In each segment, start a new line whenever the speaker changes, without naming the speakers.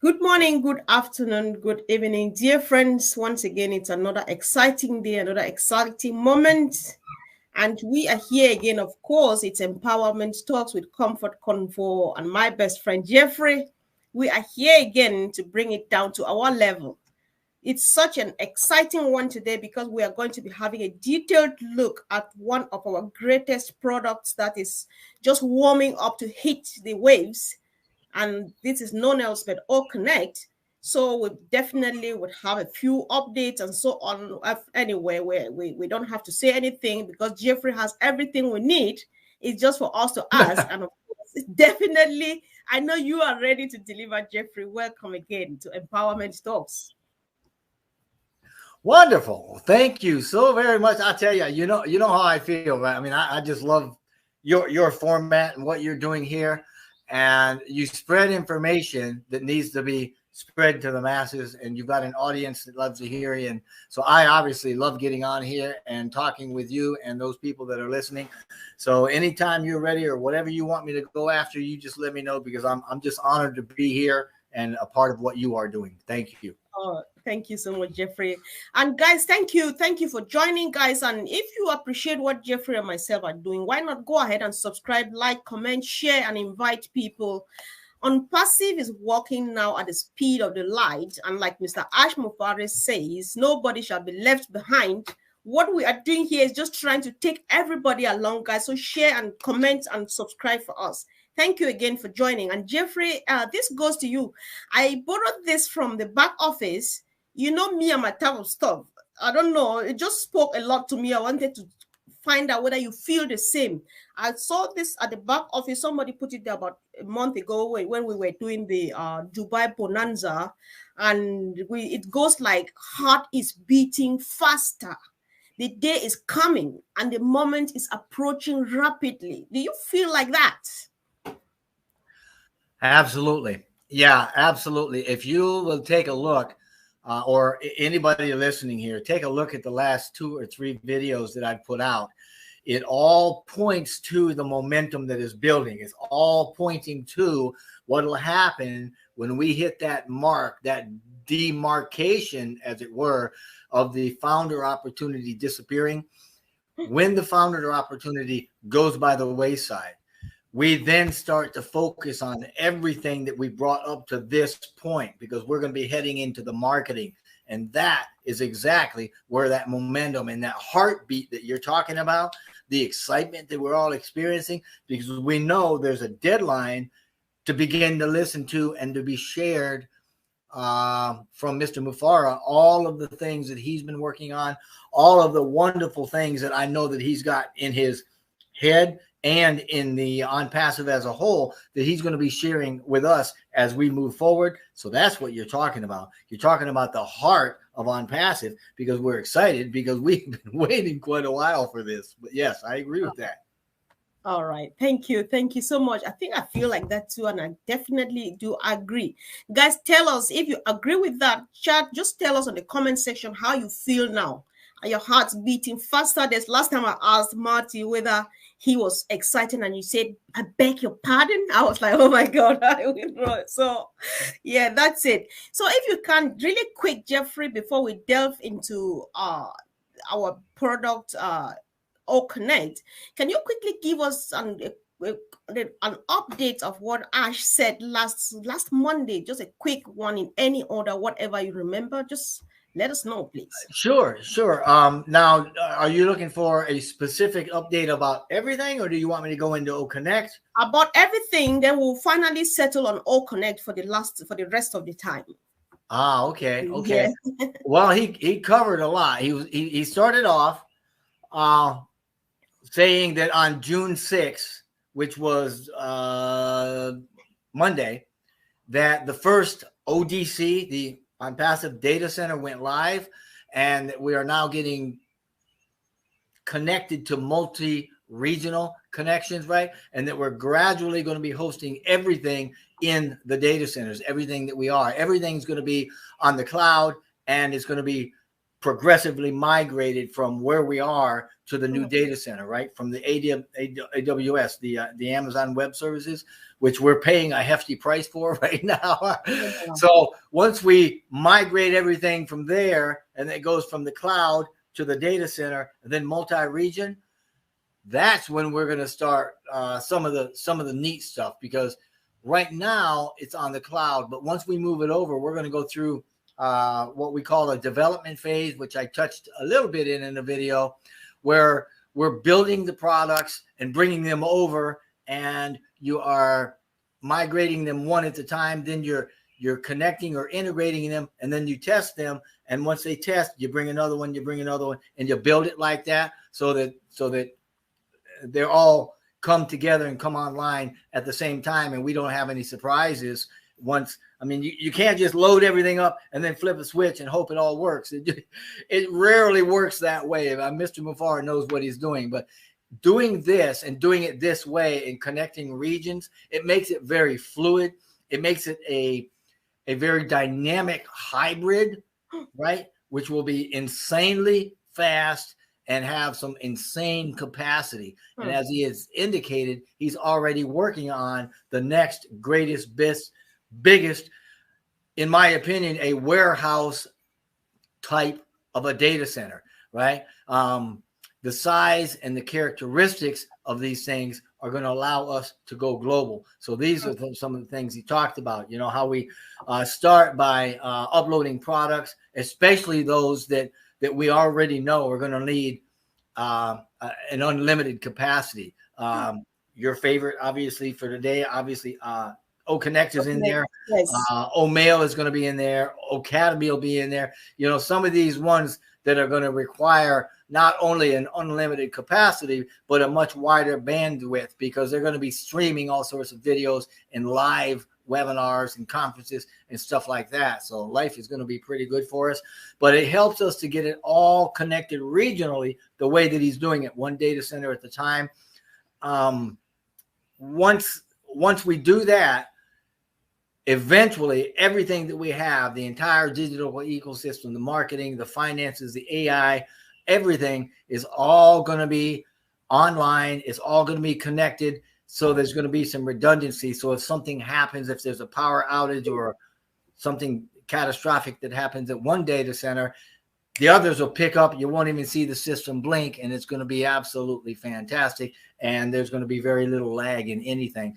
Good morning, good afternoon, good evening, dear friends. Once again, it's another exciting day, another exciting moment. And we are here again, of course. It's Empowerment Talks with Comfort Convo and my best friend, Jeffrey. We are here again to bring it down to our level. It's such an exciting one today because we are going to be having a detailed look at one of our greatest products that is just warming up to hit the waves, and this is none else but All Connect. So we definitely would have a few updates and so on. Anyway, we don't have to say anything because Jeffrey has everything we need. It's just for us to ask. And of course, definitely, I know you are ready to deliver, Jeffrey. Welcome again to Empowerment Talks.
Wonderful. Thank you so very much. I tell you, you know how I feel, right? I mean, I just love your format and what you're doing here. And you spread information that needs to be spread to the masses, and you've got an audience that loves to hear you. And so I obviously love getting on here and talking with you and those people that are listening. So anytime you're ready or whatever you want me to go after, you just let me know, because I'm just honored to be here and a part of what you are doing. Thank you.
Oh, thank you so much, Jeffrey. And guys, thank you. Thank you for joining, guys. And if you appreciate what Jeffrey and myself are doing, why not go ahead and subscribe, like, comment, share, and invite people. OnPassive is working now at the speed of the light. And like Mr. Ash Mufari says, nobody shall be left behind. What we are doing here is just trying to take everybody along, guys. So share and comment and subscribe for us. Thank you again for joining. And Jeffrey, this goes to you. I borrowed this from the back office. You know me and my type of stuff. I don't know. It just spoke a lot to me. I wanted to find out whether you feel the same. I saw this at the back office. Somebody put it there about a month ago when we were doing the Dubai Bonanza. And it goes like, heart is beating faster. The day is coming and the moment is approaching rapidly. Do you feel like that?
Absolutely. Yeah, absolutely. If you will take a look, or anybody listening here, take a look at the last 2 or 3 videos that I've put out. It all points to the momentum that is building. It's all pointing to what will happen when we hit that mark, that demarcation, as it were, of the founder opportunity disappearing. When the founder opportunity goes by the wayside, we then start to focus on everything that we brought up to this point, because we're going to be heading into the marketing. And that is exactly where that momentum and that heartbeat that you're talking about, the excitement that we're all experiencing, because we know there's a deadline to begin to listen to and to be shared from Mr. Mufara, all of the things that he's been working on, all of the wonderful things that I know that he's got in his head and in the OnPassive as a whole, that he's going to be sharing with us as we move forward. So that's what you're talking about. You're talking about the heart of OnPassive, because we're excited, because we've been waiting quite a while for this. But yes, I agree with that.
All right. Thank you. Thank you so much. I think I feel like that too. And I definitely do agree. Guys, tell us if you agree with that. Chat, just tell us on the comment section how you feel now. Are your hearts beating faster? This last time I asked Marty whether he was excited, and you said, I beg your pardon. I was like, oh my God, I withdraw. So yeah, that's it. So if you can really quick, Jeffrey, before we delve into our product, All Connect, can you quickly give us an update of what Ash said last Monday? Just a quick one in any order, whatever you remember. Just let us know, please.
Sure. Now, are you looking for a specific update about everything, or do you want me to go into O Connect?
About everything, then we'll finally settle on O Connect for the rest of the time.
Okay. Yeah. Well, he covered a lot. He started off saying that on June 6th, which was Monday, that the first ODC, the OnPassive data center, went live, and we are now getting connected to multi-regional connections, right? And that we're gradually going to be hosting everything in the data centers, everything that we are. Everything's going to be on the cloud, and it's going to be progressively migrated from where we are to the new data center, right? From the AWS, the Amazon Web Services, which we're paying a hefty price for right now. So once we migrate everything from there, and it goes from the cloud to the data center, and then multi-region, that's when we're going to start some of the neat stuff, because right now it's on the cloud, but once we move it over, we're going to go through what we call a development phase, which I touched a little bit in the video, where we're building the products and bringing them over, and you are migrating them one at a time. Then you're connecting or integrating them, and then you test them. And once they test, you bring another one, and you build it like that, so that they're all come together and come online at the same time, and we don't have any surprises. Once, I mean, you can't just load everything up and then flip a switch and hope it all works. It rarely works that way. Mr. Mufar knows what he's doing, but doing this and doing it this way and connecting regions, it makes it very fluid. It makes it a very dynamic hybrid, right? Which will be insanely fast and have some insane capacity. And as he has indicated, he's already working on the next greatest, biggest, in my opinion, a warehouse type of a data center, right? The size and the characteristics of these things are going to allow us to go global. So these are some of the things he talked about, you know, how we start by uploading products, especially those that we already know are going to need an unlimited capacity. Your favorite, obviously, for today, obviously, OConnect is in there.
Yes.
OMail is going to be in there. Academy will be in there. You know, some of these ones that are going to require not only an unlimited capacity, but a much wider bandwidth, because they're going to be streaming all sorts of videos and live webinars and conferences and stuff like that. So life is going to be pretty good for us, but it helps us to get it all connected regionally the way that he's doing it, one data center at a time. Once we do that, eventually everything that we have, the entire digital ecosystem, the marketing, the finances, the AI, everything is all going to be online. It's all going to be connected. So there's going to be some redundancy. So if something happens, if there's a power outage or something catastrophic that happens at one data center, the others will pick up. You won't even see the system blink, and it's going to be absolutely fantastic. And there's going to be very little lag in anything.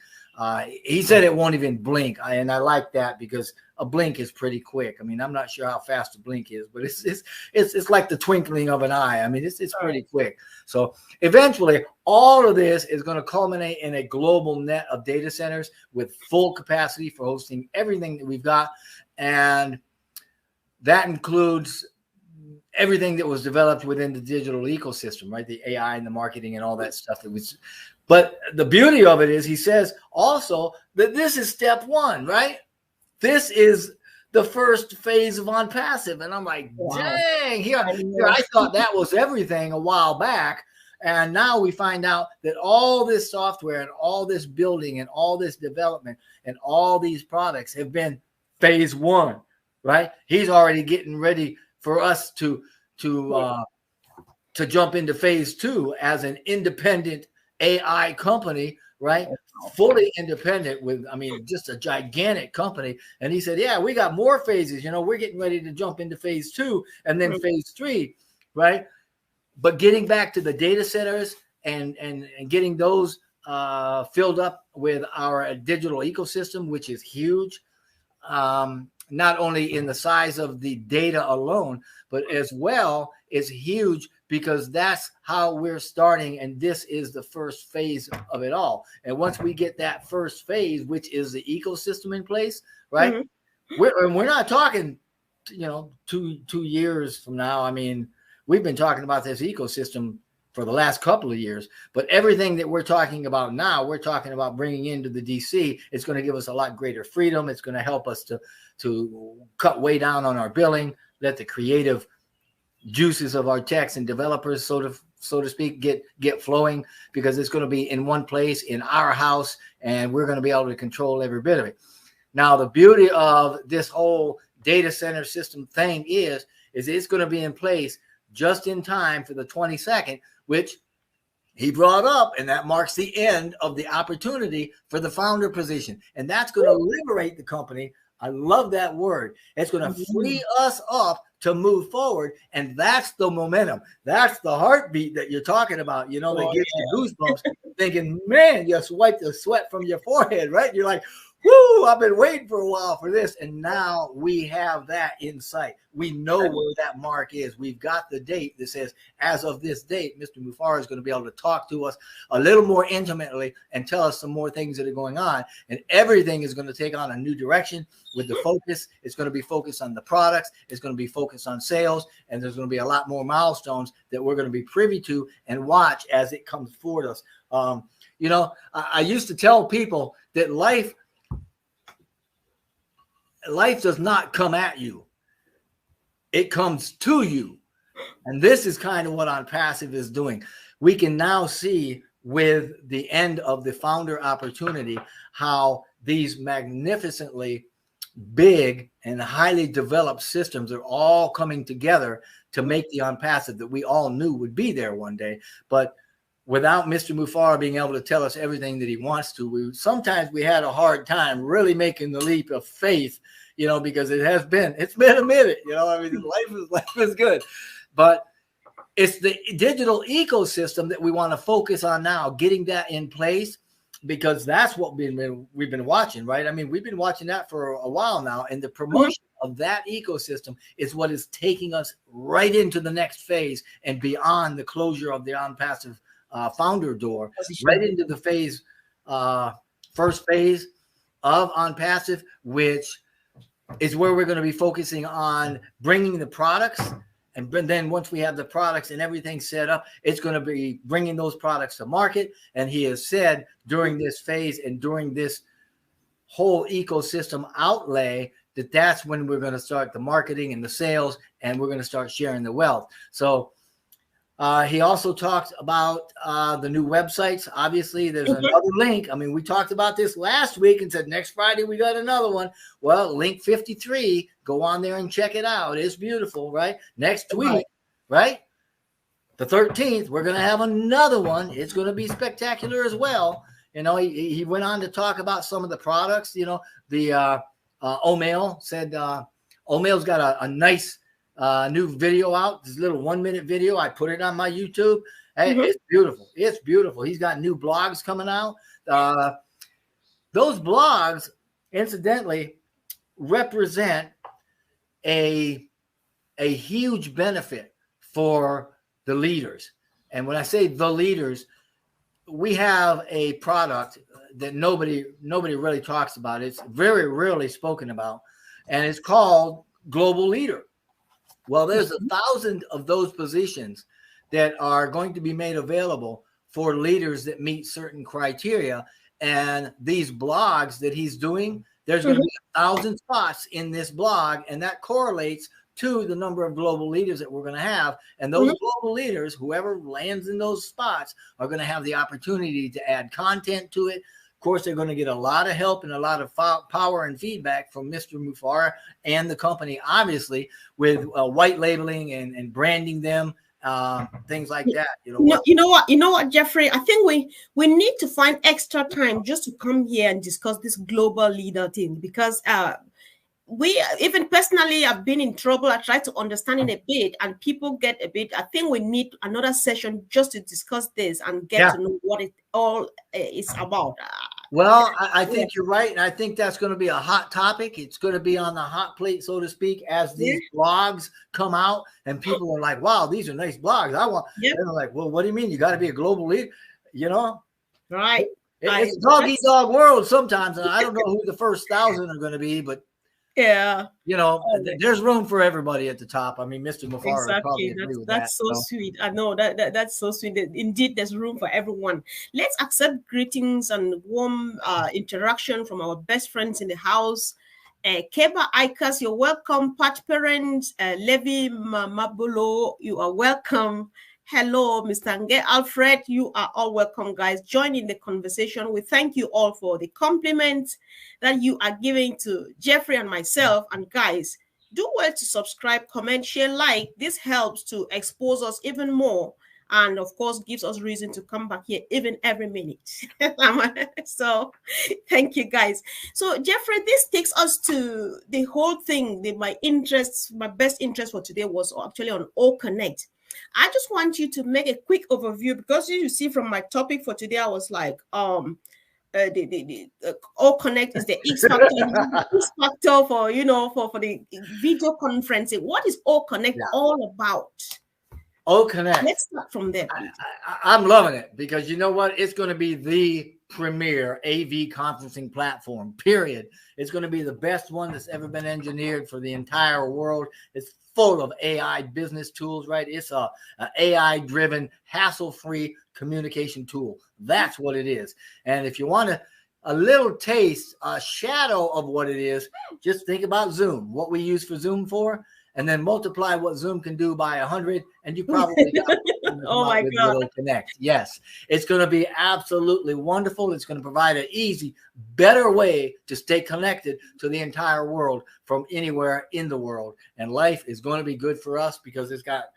He said it won't even blink, and I like that, because a blink is pretty quick. I mean, I'm not sure how fast a blink is, but it's like the twinkling of an eye. I mean, it's pretty quick. So eventually, all of this is going to culminate in a global net of data centers with full capacity for hosting everything that we've got, and that includes everything that was developed within the digital ecosystem, right? The AI and the marketing and all that stuff that was. But the beauty of it is, he says also that this is step one, right? This is the first phase of OnPassive. And I'm like, dang, here I thought that was everything a while back. And now we find out that all this software and all this building and all this development and all these products have been phase one, right? He's already getting ready for us to jump into phase two as an independent AI company, right? Fully independent with, I mean, just a gigantic company. And he said, yeah, we got more phases. You know, we're getting ready to jump into phase two and then phase three, right? But getting back to the data centers and getting those filled up with our digital ecosystem, which is huge, not only in the size of the data alone, but as well is huge, because that's how we're starting. And this is the first phase of it all. And once we get that first phase, which is the ecosystem in place, right? We're not talking, you know, two years from now. I mean, we've been talking about this ecosystem for the last couple of years, but everything that we're talking about now, we're talking about bringing into the DC. It's going to give us a lot greater freedom. It's going to help us to cut way down on our billing, let the creative juices of our techs and developers, so to speak, get flowing, because it's going to be in one place in our house, and we're going to be able to control every bit of it. Now, the beauty of this whole data center system thing is is it's going to be in place just in time for the 22nd, which he brought up, and that marks the end of the opportunity for the founder position. And that's going to liberate the company. I love that word. It's going to free us up to move forward. And that's the momentum. That's the heartbeat that you're talking about, you know, that gives you goosebumps, thinking, man, you wipe the sweat from your forehead, right? You're like, whoo, I've been waiting for a while for this. And now we have that in sight. We know where that mark is. We've got the date that says, as of this date, Mr. Mufara is going to be able to talk to us a little more intimately and tell us some more things that are going on. And everything is going to take on a new direction with the focus. It's going to be focused on the products. It's going to be focused on sales. And there's going to be a lot more milestones that we're going to be privy to and watch as it comes forward us. You know, I used to tell people that life does not come at you. It comes to you. And this is kind of what OnPassive is doing. We can now see with the end of the founder opportunity how these magnificently big and highly developed systems are all coming together to make the OnPassive that we all knew would be there one day. But without Mr. Mufara being able to tell us everything that he wants to, sometimes we had a hard time really making the leap of faith, you know, because it's been a minute, you know, I mean, life is good, but it's the digital ecosystem that we want to focus on now, getting that in place, because that's what we've been watching, right? I mean, we've been watching that for a while now, and the promotion of that ecosystem is what is taking us right into the next phase and beyond the closure of the OnPassive founder door, right into the first phase of OnPassive, which is where we're going to be focusing on bringing the products. And then once we have the products and everything set up, it's going to be bringing those products to market. And he has said during this phase and during this whole ecosystem outlay that that's when we're going to start the marketing and the sales, and we're going to start sharing the wealth. So he also talked about the new websites. Obviously, there's another link. I mean, we talked about this last week and said next Friday we got another one. Well, link 53, go on there and check it out. It's beautiful, right? Next week, right? The 13th, we're going to have another one. It's going to be spectacular as well. You know, he went on to talk about some of the products. You know, the Omail said Omail's got a nice new video out, this little 1-minute video. I put it on my YouTube. Hey, it's beautiful. It's beautiful. He's got new blogs coming out. Those blogs, incidentally, represent a huge benefit for the leaders. And when I say the leaders, we have a product that nobody really talks about. It's very rarely spoken about, and it's called Global Leader. Well, there's 1,000 of those positions that are going to be made available for leaders that meet certain criteria. And these blogs that he's doing, there's going to be 1,000 spots in this blog, and that correlates to the number of global leaders that we're going to have. And those global leaders, whoever lands in those spots, are going to have the opportunity to add content to it. Of course, they're going to get a lot of help and a lot of power and feedback from Mr. Mufara and the company, obviously, with white labeling and branding them, things like that. You
know what, Jeffrey? I think we need to find extra time just to come here and discuss this global leader thing, because we, even personally, I've been in trouble. I try to understand it a bit, and people get a bit. I think we need another session just to discuss this and get to know what it all is about.
Well, I think you're right, and I think that's going to be a hot topic. It's going to be on the hot plate, so to speak, as these blogs come out, and people are like, "Wow, these are nice blogs. I want." And they're like, "Well, what do you mean? You got to be a global leader?" You know,
right?
It's a dog-eat-dog world sometimes, and I don't know who the first 1,000 are going to be, but you know, there's room for everybody at the top. I mean, Mr. Mufara probably agree with
that's
that.
So sweet. I know that's so sweet. Indeed, there's room for everyone. Let's accept greetings and warm interaction from our best friends in the house. Keba Ikas, you're welcome. Pat Parent, Levi Mabulo, you are welcome. Hello, Mr. Nge Alfred, you are all welcome, guys. Join in the conversation. We thank you all for the compliments that you are giving to Jeffrey and myself. And guys, Do well to subscribe, comment, share, like. This helps to expose us even more, and of course gives us reason to come back here even every minute. So thank you guys. So Jeffrey, this takes us to the whole thing. My best interest for today was actually on O Connect. I just want you to make a quick overview, because you see from my topic for today, I was like, the O Connect is the X factor, X factor for, for the video conferencing. What is O Connect all about?
O Connect.
Let's start from there, please.
I'm loving it, because you know what? It's going to be the premier AV conferencing platform, period. It's going to be the best one that's ever been engineered for the entire world. It's full of AI business tools, right? It's a AI-driven, hassle-free communication tool. That's what it is. And if you want a little taste, a shadow of what it is, just think about Zoom, what we use for Zoom for, and then multiply what Zoom can do by 100, and you probably got
oh my God.
O Connect. Yes, it's going to be absolutely wonderful. It's going to provide an easy, better way to stay connected to the entire world from anywhere in the world. And life is going to be good for us, because it's got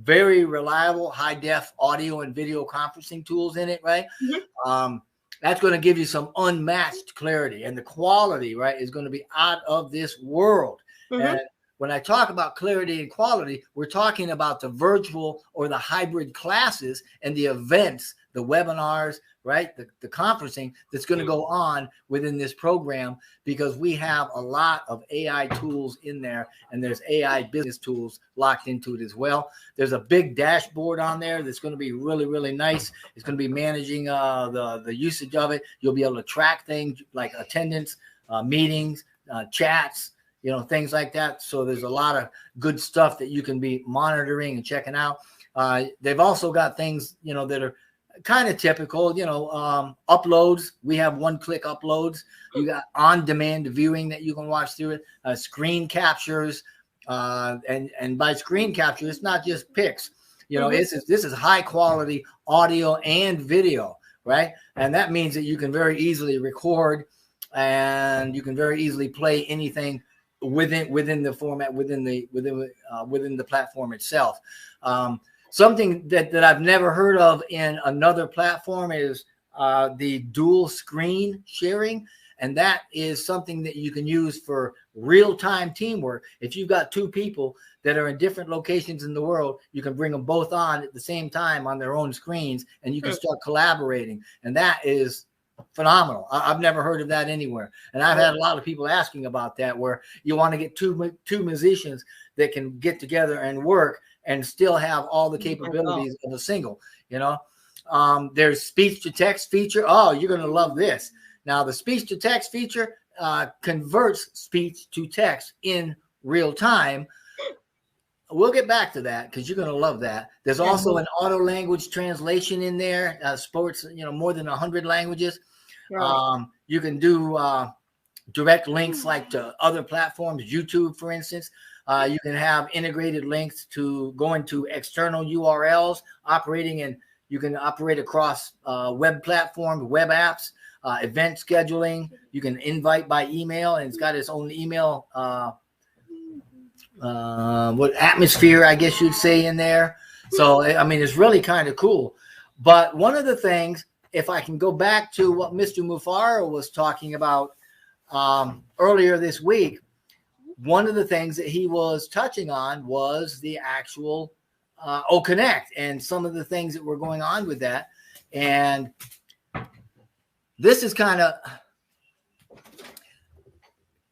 very reliable high-def audio and video conferencing tools in it, right? Mm-hmm. That's going to give you some unmatched clarity, and the quality, right, is going to be out of this world. Mm-hmm. And when I talk about clarity and quality, we're talking about the virtual or the hybrid classes and the events, the webinars, right? The conferencing that's going to go on within this program, because we have a lot of AI tools in there, and there's AI business tools locked into it as well. There's a big dashboard on there that's going to be really, really nice. It's going to be managing the usage of it. You'll be able to track things like attendance, meetings, chats, things like that. So there's a lot of good stuff that you can be monitoring and checking out. They've also got things, that are kind of typical, uploads. We have one-click uploads. You got on-demand viewing that you can watch through it, screen captures. And by screen capture, it's not just pics. This is high-quality audio and video, right? And that means that you can very easily record, and you can very easily play anything within the format, within the platform itself. Something that I've never heard of in another platform is the dual screen sharing. And that is something that you can use for real-time teamwork. If you've got two people that are in different locations in the world, you can bring them both on at the same time on their own screens, and you can start collaborating. And that is phenomenal. I've never heard of that anywhere. And I've had a lot of people asking about that, where you want to get two musicians that can get together and work and still have all the capabilities of a single, There's speech to text feature. Oh, you're going to love this. Now, the speech to text feature converts speech to text in real time. We'll get back to that, because you're going to love that. There's also an auto language translation in there, sports, more than 100 languages. Right. You can do direct links like to other platforms, YouTube, for instance. You can have integrated links to go into external URLs you can operate across web platforms, web apps, event scheduling. You can invite by email, and it's got its own email what atmosphere, I guess you'd say, in there. So, it's really kind of cool. But one of the things, if I can go back to what Mr. Mufara was talking about earlier this week, one of the things that he was touching on was the actual O Connect and some of the things that were going on with that. And this is kind of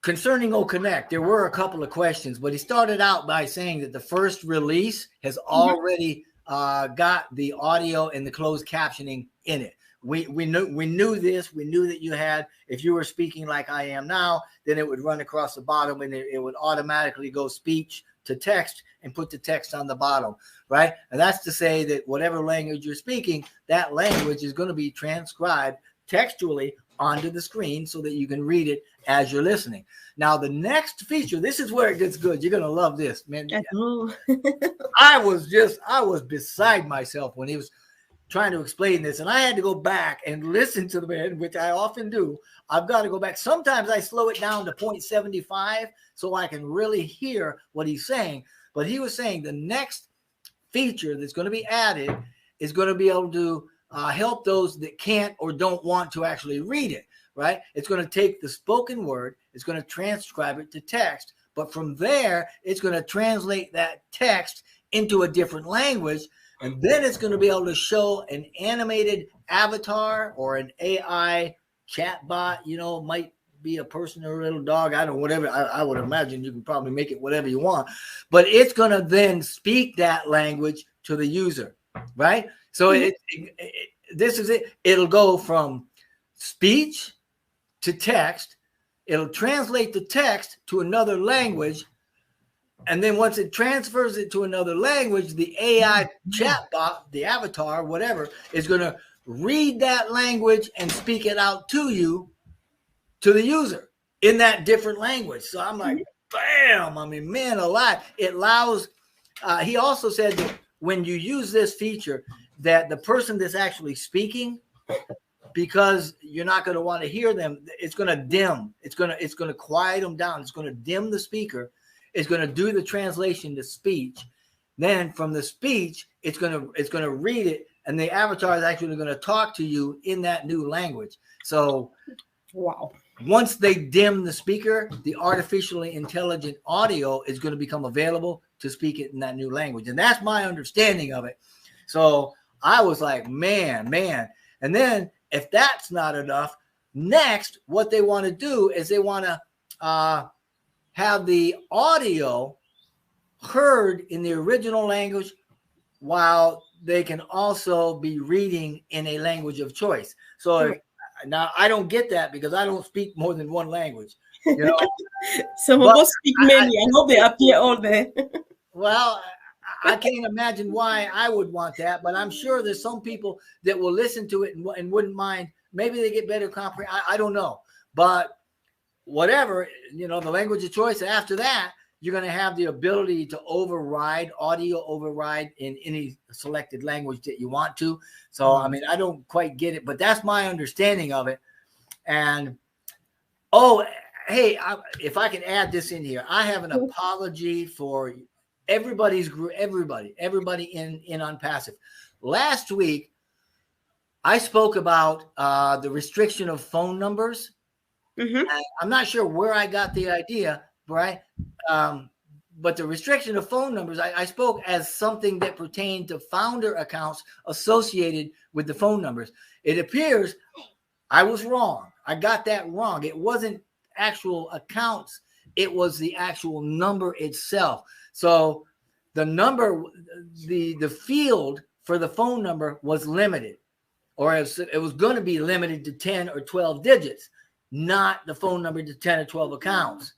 concerning O Connect. There were a couple of questions, but he started out by saying that the first release has already got the audio and the closed captioning in it. We knew this. We knew that you had, if you were speaking like I am now, then it would run across the bottom, and it would automatically go speech to text and put the text on the bottom, right? And that's to say that whatever language you're speaking, that language is going to be transcribed textually onto the screen so that you can read it as you're listening. Now, the next feature, this is where it gets good. You're going to love this, man. I was beside myself when he was trying to explain this, and I had to go back and listen to the man, which I often do. I've got to go back. Sometimes I slow it down to 0.75 so I can really hear what he's saying. But he was saying the next feature that's going to be added is going to be able to help those that can't or don't want to actually read it, right? It's going to take the spoken word, it's going to transcribe it to text, but from there, it's going to translate that text into a different language, and then it's going to be able to show an animated avatar or an AI chatbot, might be a person or a little dog. I don't know, whatever. I would imagine you can probably make it whatever you want, but it's going to then speak that language to the user, right? So this is it. It'll go from speech to text. It'll translate the text to another language. And then once it transfers it to another language, the AI chatbot, the avatar, whatever, is going to read that language and speak it out to you, to the user, in that different language. So I'm like, bam! I mean, man alive. It allows, he also said that when you use this feature, that the person that's actually speaking, because you're not going to want to hear them, it's going to dim. It's going to quiet them down. It's going to dim the speaker. It's going to do the translation to speech. Then from the speech, it's going to read it, and the avatar is actually going to talk to you in that new language. So,
wow.
Once they dim the speaker, the artificially intelligent audio is going to become available to speak it in that new language. And that's my understanding of it. So I was like, man. And then if that's not enough, next, what they want to do is they want to have the audio heard in the original language while they can also be reading in a language of choice. So now I don't get that because I don't speak more than one language.
Some of us speak many. I hope they appear all there.
Well, I can't imagine why I would want that, but I'm sure there's some people that will listen to it and wouldn't mind. Maybe they get better comprehension. I don't know, but whatever, the language of choice. After that, you're going to have the ability to audio override in any selected language that you want to. So, I mean, I don't quite get it, but that's my understanding of it. And, hey, if I can add this in here, I have an apology for everybody's group, everybody in OnPassive. Last week, I spoke about the restriction of phone numbers. I'm not sure where I got the idea, right? But the restriction of phone numbers, I spoke as something that pertained to founder accounts associated with the phone numbers. It appears I was wrong. I got that wrong. It wasn't actual accounts. It was the actual number itself. So the number, the field for the phone number was limited, or it was going to be limited to 10 or 12 digits, not the phone number to 10 or 12 accounts.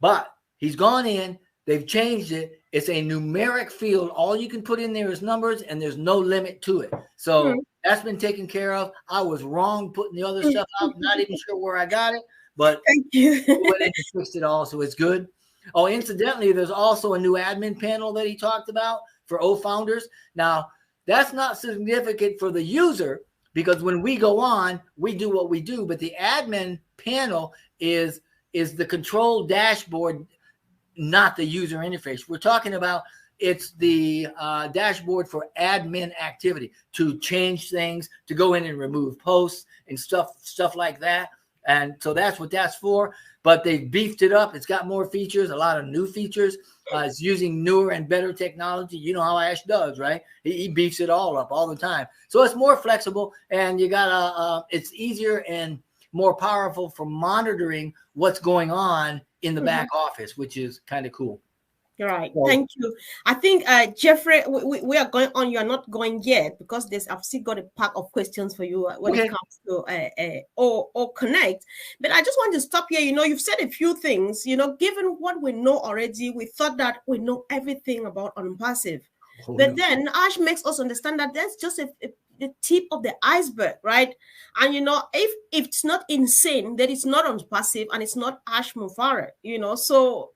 But he's gone in, they've changed it. It's a numeric field. All you can put in there is numbers, and there's no limit to it. So that's been taken care of. I was wrong putting the other stuff out. Not even sure where I got it, but
thank you.
went in and fixed it all, so it's good. Oh, incidentally, there's also a new admin panel that he talked about for founders. Now, that's not significant for the user, because when we go on, we do what we do. But the admin panel is the control dashboard, not the user interface. We're talking about it's the dashboard for admin activity, to change things, to go in and remove posts and stuff like that. And so that's what that's for. But they've beefed it up. It's got more features, a lot of new features. It's using newer and better technology. You know how Ash does, right? He beefs it all up all the time. So it's more flexible, and you got it's easier and more powerful for monitoring what's going on in the back office, which is kind of cool.
Right. Thank you. I think, Jeffrey, we are going on. You are not going yet, because I've still got a pack of questions for you when it comes to or connect. But I just want to stop here. You've said a few things. Given what we know already, we thought that we know everything about OnPassive. But then Ash makes us understand that that's just the tip of the iceberg, right? And if it's not insane, then it's not OnPassive and it's not Ash Mufareh. So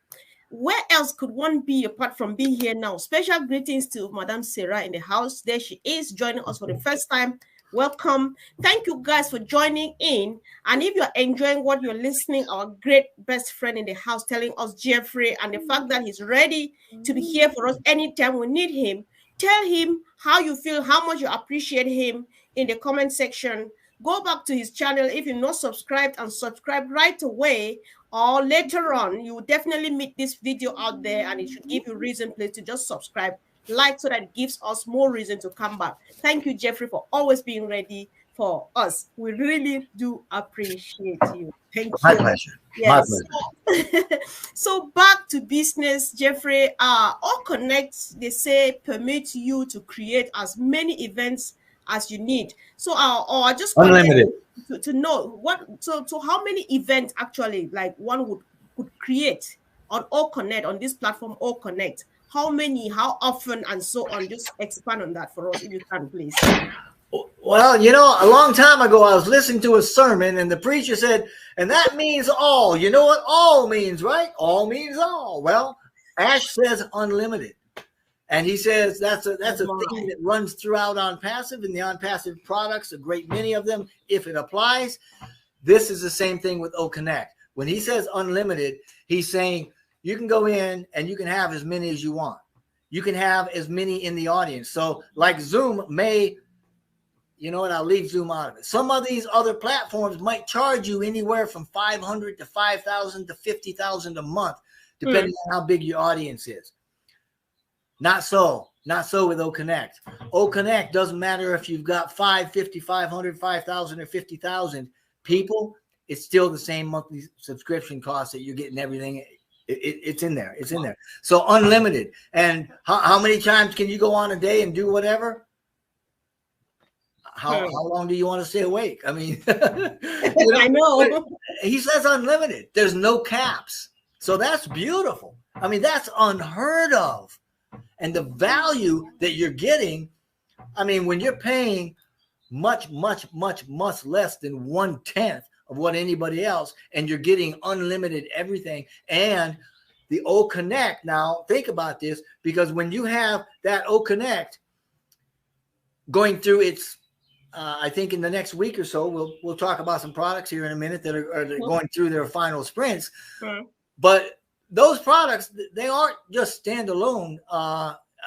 where else could one be apart from being here now? Special greetings to Madame Sarah in the house. There she is, joining us for the first time. Welcome. Thank you guys for joining in. And if you're enjoying what you're listening, our great best friend in the house telling us Jeffrey, and the fact that he's ready to be here for us anytime we need him, tell him how you feel, how much you appreciate him in the comment section. Go back to his channel if you're not subscribed, and subscribe right away, or later on you will definitely meet this video out there and it should give you reason, please, to just subscribe, like, so that it gives us more reason to come back. Thank you, Jeffrey, for always being ready for us. We really do appreciate you. Thank you.
My pleasure.
Yes.
My pleasure.
So back to business, Jeffrey. All Connect, they say, permit you to create as many events as you need. So I just
unlimited
to know what, so how many events actually like one could create on All Connect, on this platform All Connect? How many, how often, and so on? Just expand on that for us if you can, please.
Well, you know, a long time ago, I was listening to a sermon and the preacher said, and that means all. You know what all means, right? All means all. Well, Ash says unlimited. And he says that's a thing that runs throughout OnPassive, and the OnPassive products, a great many of them, if it applies. This is the same thing with OConnect. When he says unlimited, he's saying you can go in and you can have as many as you want. You can have as many in the audience. So like Zoom may, you know what, I'll leave Zoom out of it. Some of these other platforms might charge you anywhere from 500 to 5,000 to 50,000 a month, depending on how big your audience is. Not so with OConnect. OConnect doesn't matter if you've got 5, 50, 500, 5,000, or 50,000 people. It's still the same monthly subscription cost that you're getting everything. It's in there. It's in there. So unlimited. And how many times can you go on a day and do whatever? How long do you want to stay awake? I mean, you know,
I know.
He says unlimited. There's no caps. So that's beautiful. I mean, that's unheard of. And the value that you're getting, I mean, when you're paying much less than 1/10 of what anybody else, and you're getting unlimited everything, and the OConnect. Now, think about this, because when you have that OConnect going through its, I think in the next week or so, we'll talk about some products here in a minute that are going through their final sprints. But those products, they aren't just standalone.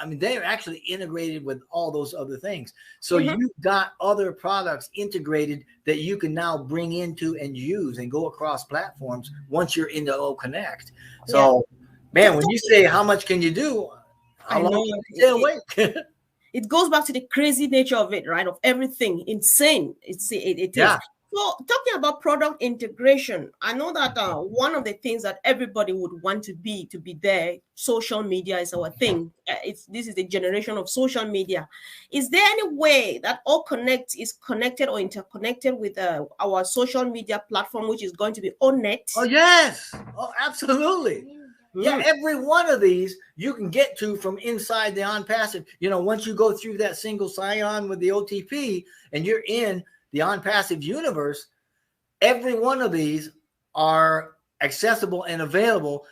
I mean, they are actually integrated with all those other things. So you've got other products integrated that you can now bring into and use and go across platforms once you're into OConnect. So, man, when you say how much can you do, how long can you stay awake?
It goes back to the crazy nature of it, right? Of everything, insane. It is. So talking about product integration, I know that one of the things that everybody would want to be there, social media is our thing. This is the generation of social media. Is there any way that All Connect is connected or interconnected with our social media platform, which is going to be ONNET?
Oh, yes. Oh, absolutely. Yeah, every one of these you can get to from inside the OnPassive. You know, once you go through that single sign-on with the OTP and you're in the OnPassive universe, every one of these are accessible and available.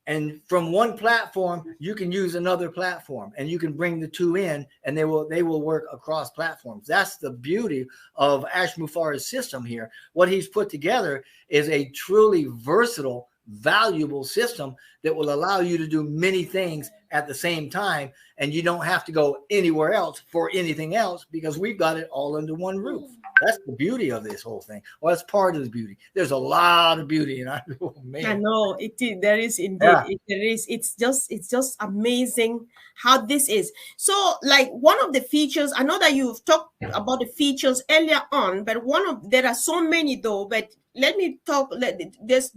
And from one platform, you can use another platform, and you can bring the two in, and they will work across platforms. That's the beauty of Ash Mufareh's system here. What he's put together is a truly versatile, valuable system that will allow you to do many things at the same time, and you don't have to go anywhere else for anything else, because we've got it all under one roof. That's the beauty of this whole thing. Well, that's part of the beauty. There's a lot of beauty in it. Oh, man.
I know it is. There is indeed. There is. It's just amazing how this is. So, like, one of the features, I know that you've talked about the features earlier on, but there are so many though. But let me talk. There's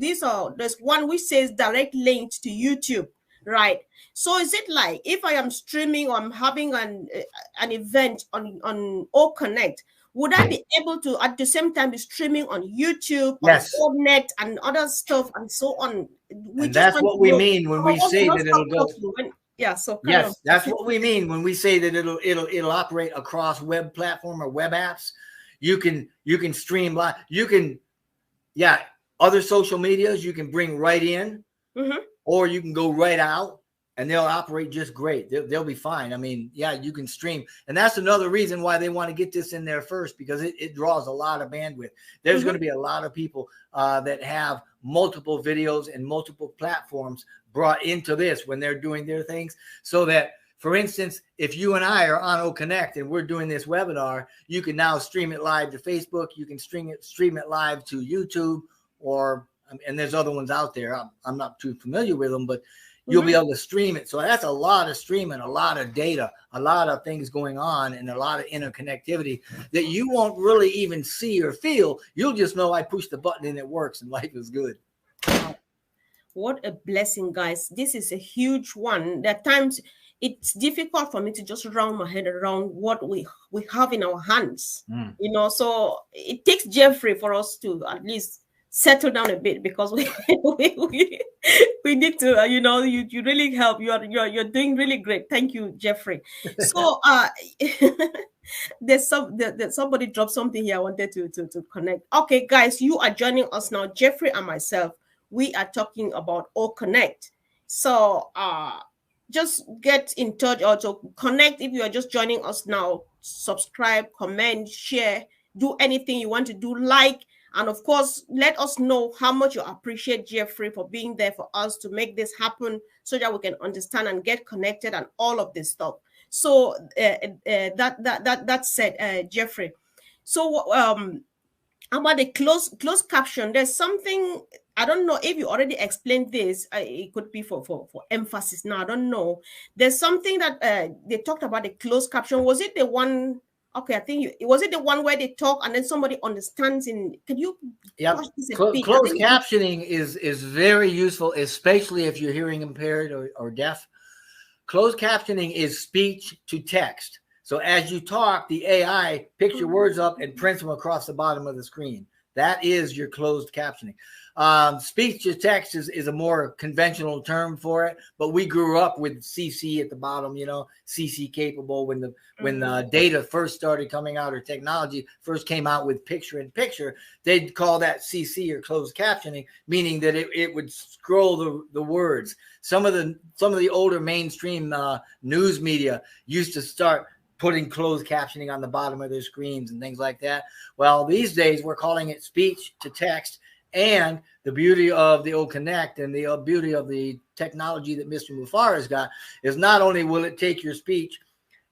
one which says direct link to YouTube, right? So is it like if I am streaming or I'm having an event on All Connect, would I be able to at the same time be streaming on YouTube, on ONNET, and other stuff and so on?
And that's what we mean when we say that it'll go.
Yes,
that's what we mean when we say that it'll operate across web platform or web apps. You can stream live. You can, other social medias you can bring right in. or you can go right out and they'll operate just great. They'll be fine. I mean, yeah, you can stream. And that's another reason why they want to get this in there first, because it draws a lot of bandwidth. There's going to be a lot of people that have multiple videos and multiple platforms brought into this when they're doing their things, so that, for instance, if you and I are on OConnect and we're doing this webinar, you can now stream it live to Facebook. You can stream it live to YouTube, or and there's other ones out there. I'm not too familiar with them, but you'll be able to stream it. So that's a lot of streaming, a lot of data, a lot of things going on, and a lot of interconnectivity that you won't really even see or feel. You'll just know I pushed the button and it works and life is good.
Wow. What a blessing, guys. This is a huge one. There are times it's difficult for me to just round my head around what we have in our hands. You know, so it takes Jeffrey for us to at least settle down a bit, because we need to, you know, you really help. You're doing really great. Thank you, Jeffrey. So there's somebody dropped something here I wanted to connect. Okay, guys, you are joining us now. Jeffrey and myself, we are talking about OConnect. So just get in touch or to connect. If you are just joining us now, subscribe, comment, share, do anything you want to do, like, and of course, let us know how much you appreciate Jeffrey for being there for us to make this happen, so that we can understand and get connected and all of this stuff. So that said, Jeffrey, so about the closed caption, there's something, I don't know if you already explained this. It could be for emphasis now. I don't know. There's something that they talked about the closed caption. Was it the one? Okay, I think was it the one where they talk and then somebody understands in? Can you?
Yeah, closed captioning is very useful, especially if you're hearing impaired or deaf. Closed captioning is speech to text. So as you talk, the AI picks your words up and prints them across the bottom of the screen. That is your closed captioning. Speech to text is a more conventional term for it, but we grew up with CC at the bottom, you know, CC capable. When the data first started coming out, or technology first came out with picture in picture, they'd call that CC, or closed captioning, meaning that it would scroll the words. Some of the older mainstream news media used to start putting closed captioning on the bottom of their screens and things like that. Well, these days we're calling it speech to text. And the beauty of the OConnect and the beauty of the technology that Mr. Mufar has got is not only will it take your speech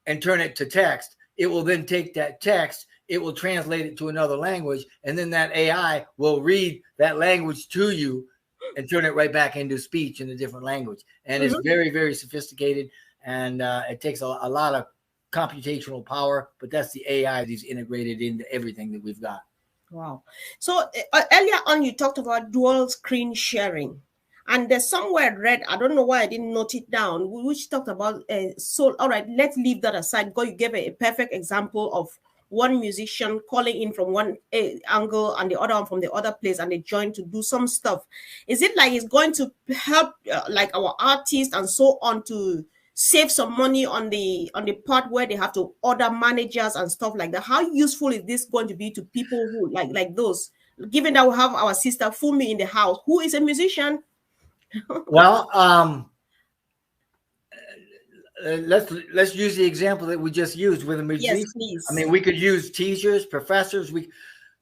and turn it to text, it will then take that text, it will translate it to another language, and then that AI will read that language to you and turn it right back into speech in a different language. And it's very, very sophisticated, and it takes a lot of computational power, but that's the AI that's integrated into everything that we've got.
Wow. So earlier on, you talked about dual screen sharing, and there's somewhere I read, I don't know why I didn't note it down, which talked about so all right, let's leave that aside, because you gave a perfect example of one musician calling in from one angle and the other one from the other place, and they join to do some stuff. Is it like it's going to help like our artists and so on to save some money on the part where they have to order managers and stuff like that? How useful is this going to be to people who like those, given that we have our sister Fumi in the house, who is a musician?
Well, let's use the example that we just used with a musician.
Yes, please.
I mean, we could use teachers, professors.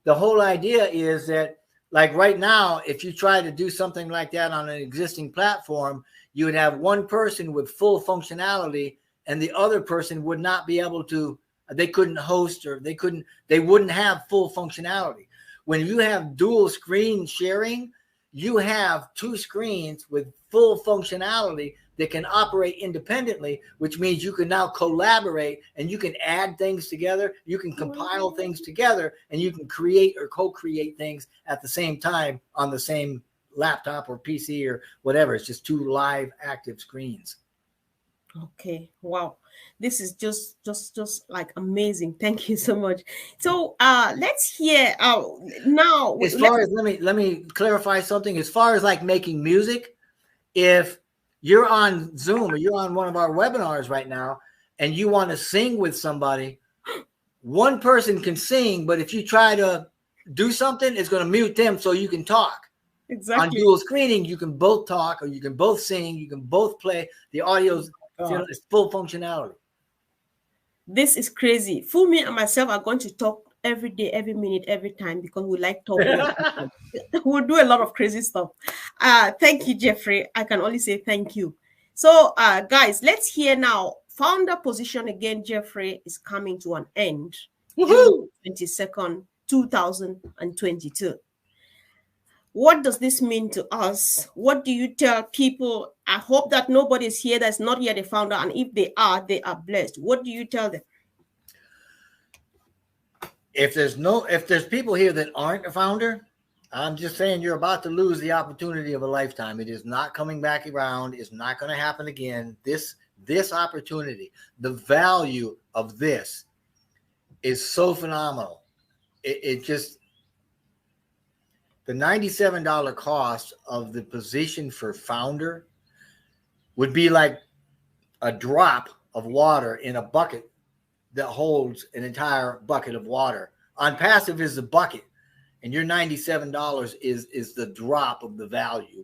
The whole idea is that, like right now, if you try to do something like that on an existing platform, you would have one person with full functionality and the other person would not be able to, they couldn't host, or they wouldn't have full functionality. When you have dual screen sharing, you have two screens with full functionality that can operate independently, which means you can now collaborate and you can add things together, you can compile things together, and you can create or co-create things at the same time on the same laptop or PC or whatever. It's just two live active screens.
Okay, wow, this is just like amazing. Thank you so much. So let's hear now,
as far as let me clarify something. As far as like making music, if you're on Zoom or you're on one of our webinars right now and you want to sing with somebody, one person can sing, but if you try to do something, it's going to mute them so you can talk. On
Exactly.
dual screening, you can both talk, or you can both sing, you can both play. The audio's it's full functionality.
This is crazy. Fumi and myself are going to talk every day, every minute, every time because we like talking. We'll do a lot of crazy stuff. Thank you, Jeffrey. I can only say thank you. So, guys, let's hear now. Founder position again, Jeffrey, is coming to an end. June 22nd, 2022. What does this mean to us? What do you tell people? I hope that nobody's here that's not yet a founder, and if they are blessed. What do you tell them?
If there's people here that aren't a founder, I'm just saying you're about to lose the opportunity of a lifetime. It is not coming back around. It's not going to happen again. This opportunity, the value of this is so phenomenal. It just, the $97 cost of the position for founder would be like a drop of water in a bucket that holds an entire bucket of water. OnPassive is the bucket, and your $97 is the drop of the value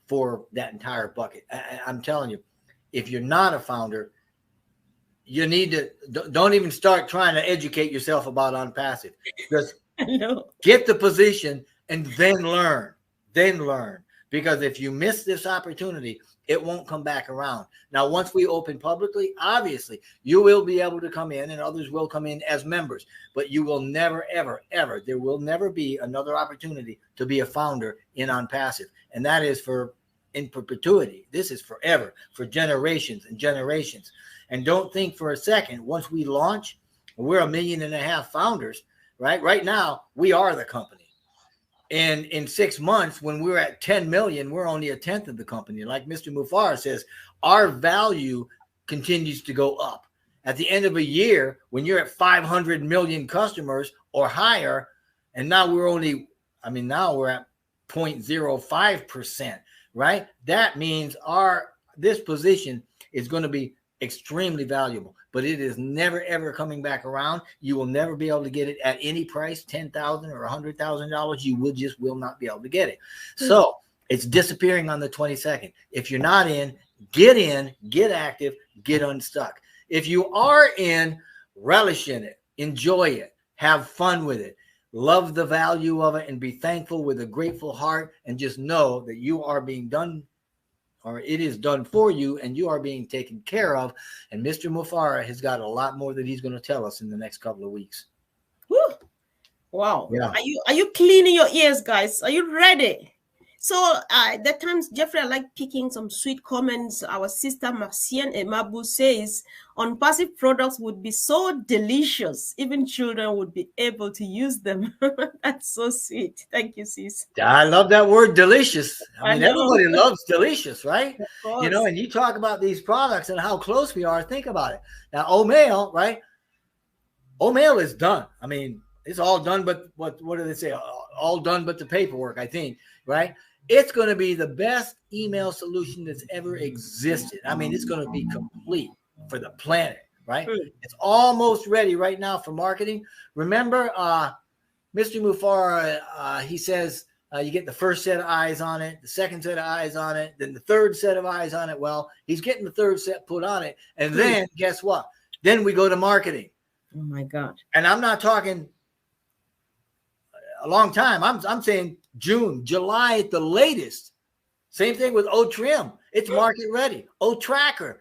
for that entire bucket. I'm telling you, if you're not a founder, you need to don't even start trying to educate yourself about OnPassive. Just get the position and then learn. Because if you miss this opportunity, it won't come back around. Now, once we open publicly, obviously, you will be able to come in and others will come in as members, but you will never, ever, ever, there will never be another opportunity to be a founder in OnPassive. And that is in perpetuity. This is forever, for generations and generations. And don't think for a second, once we launch, we're 1.5 million founders, right? Right now, we are the company. And in 6 months, when we're at 10 million, we're only 1/10 of the company. Like Mr. Mufara says, our value continues to go up. At the end of a year, when you're at 500 million customers or higher, and now we're at 0.05%, right? That means this position is going to be extremely valuable, but it is never, ever coming back around. You will never be able to get it at any price, $10,000 or $100,000. You will not be able to get it. So it's disappearing on the 22nd. If you're not in, get active, get unstuck. If you are in, relish in it, enjoy it, have fun with it, love the value of it, and be thankful with a grateful heart, and just know that you are being done, or it is done for you, and you are being taken care of. And Mr. Mufara has got a lot more that he's going to tell us in the next couple of weeks.
Woo. Wow.
Yeah.
Are you cleaning your ears, guys? Are you ready? So that times, Jeffrey, I like picking some sweet comments. Our sister Marcienne Emabu says, OnPassive products would be so delicious. Even children would be able to use them. That's so sweet. Thank you, sis.
I love that word, delicious. I mean, everybody loves delicious, right? You know, and you talk about these products and how close we are. Think about it. Now, Omail, right? Omail is done. I mean, it's all done, but what do they say? All done but the paperwork, I think, right? It's going to be the best email solution that's ever existed. I mean, it's going to be complete for the planet, right? It's almost ready right now for marketing. Remember, Mr. Mufara, he says you get the first set of eyes on it, the second set of eyes on it, then the third set of eyes on it. Well, he's getting the third set put on it. And then guess what? Then we go to marketing.
Oh, my God.
And I'm not talking a long time. I'm saying June, July at the latest. Same thing with O-Trim. It's market ready. O-Tracker.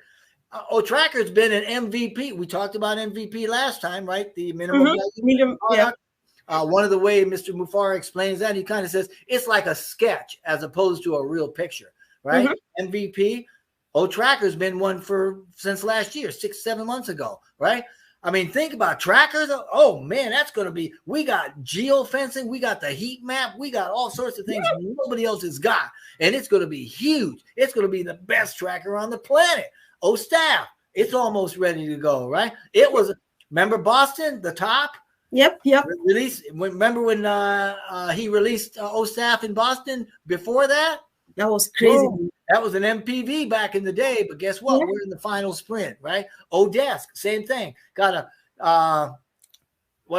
O-Tracker's been an MVP. We talked about MVP last time, right? The minimum value product. One of the way Mr. Mufara explains that, he kind of says it's like a sketch as opposed to a real picture, right? MVP. O-Tracker's been one since last year, 6-7 months ago, right? I mean, think about trackers. Oh, man, that's going to be, we got geofencing. We got the heat map. We got all sorts of things nobody else has got. And it's going to be huge. It's going to be the best tracker on the planet. O-Staff, it's almost ready to go, right? It was, remember Boston, the top?
Yep.
Remember when he released O-Staff in Boston before that?
That was crazy.
Whoa. That was an MPV back in the day, but guess what? We're in the final sprint, right? O-Desk, same thing. Got well,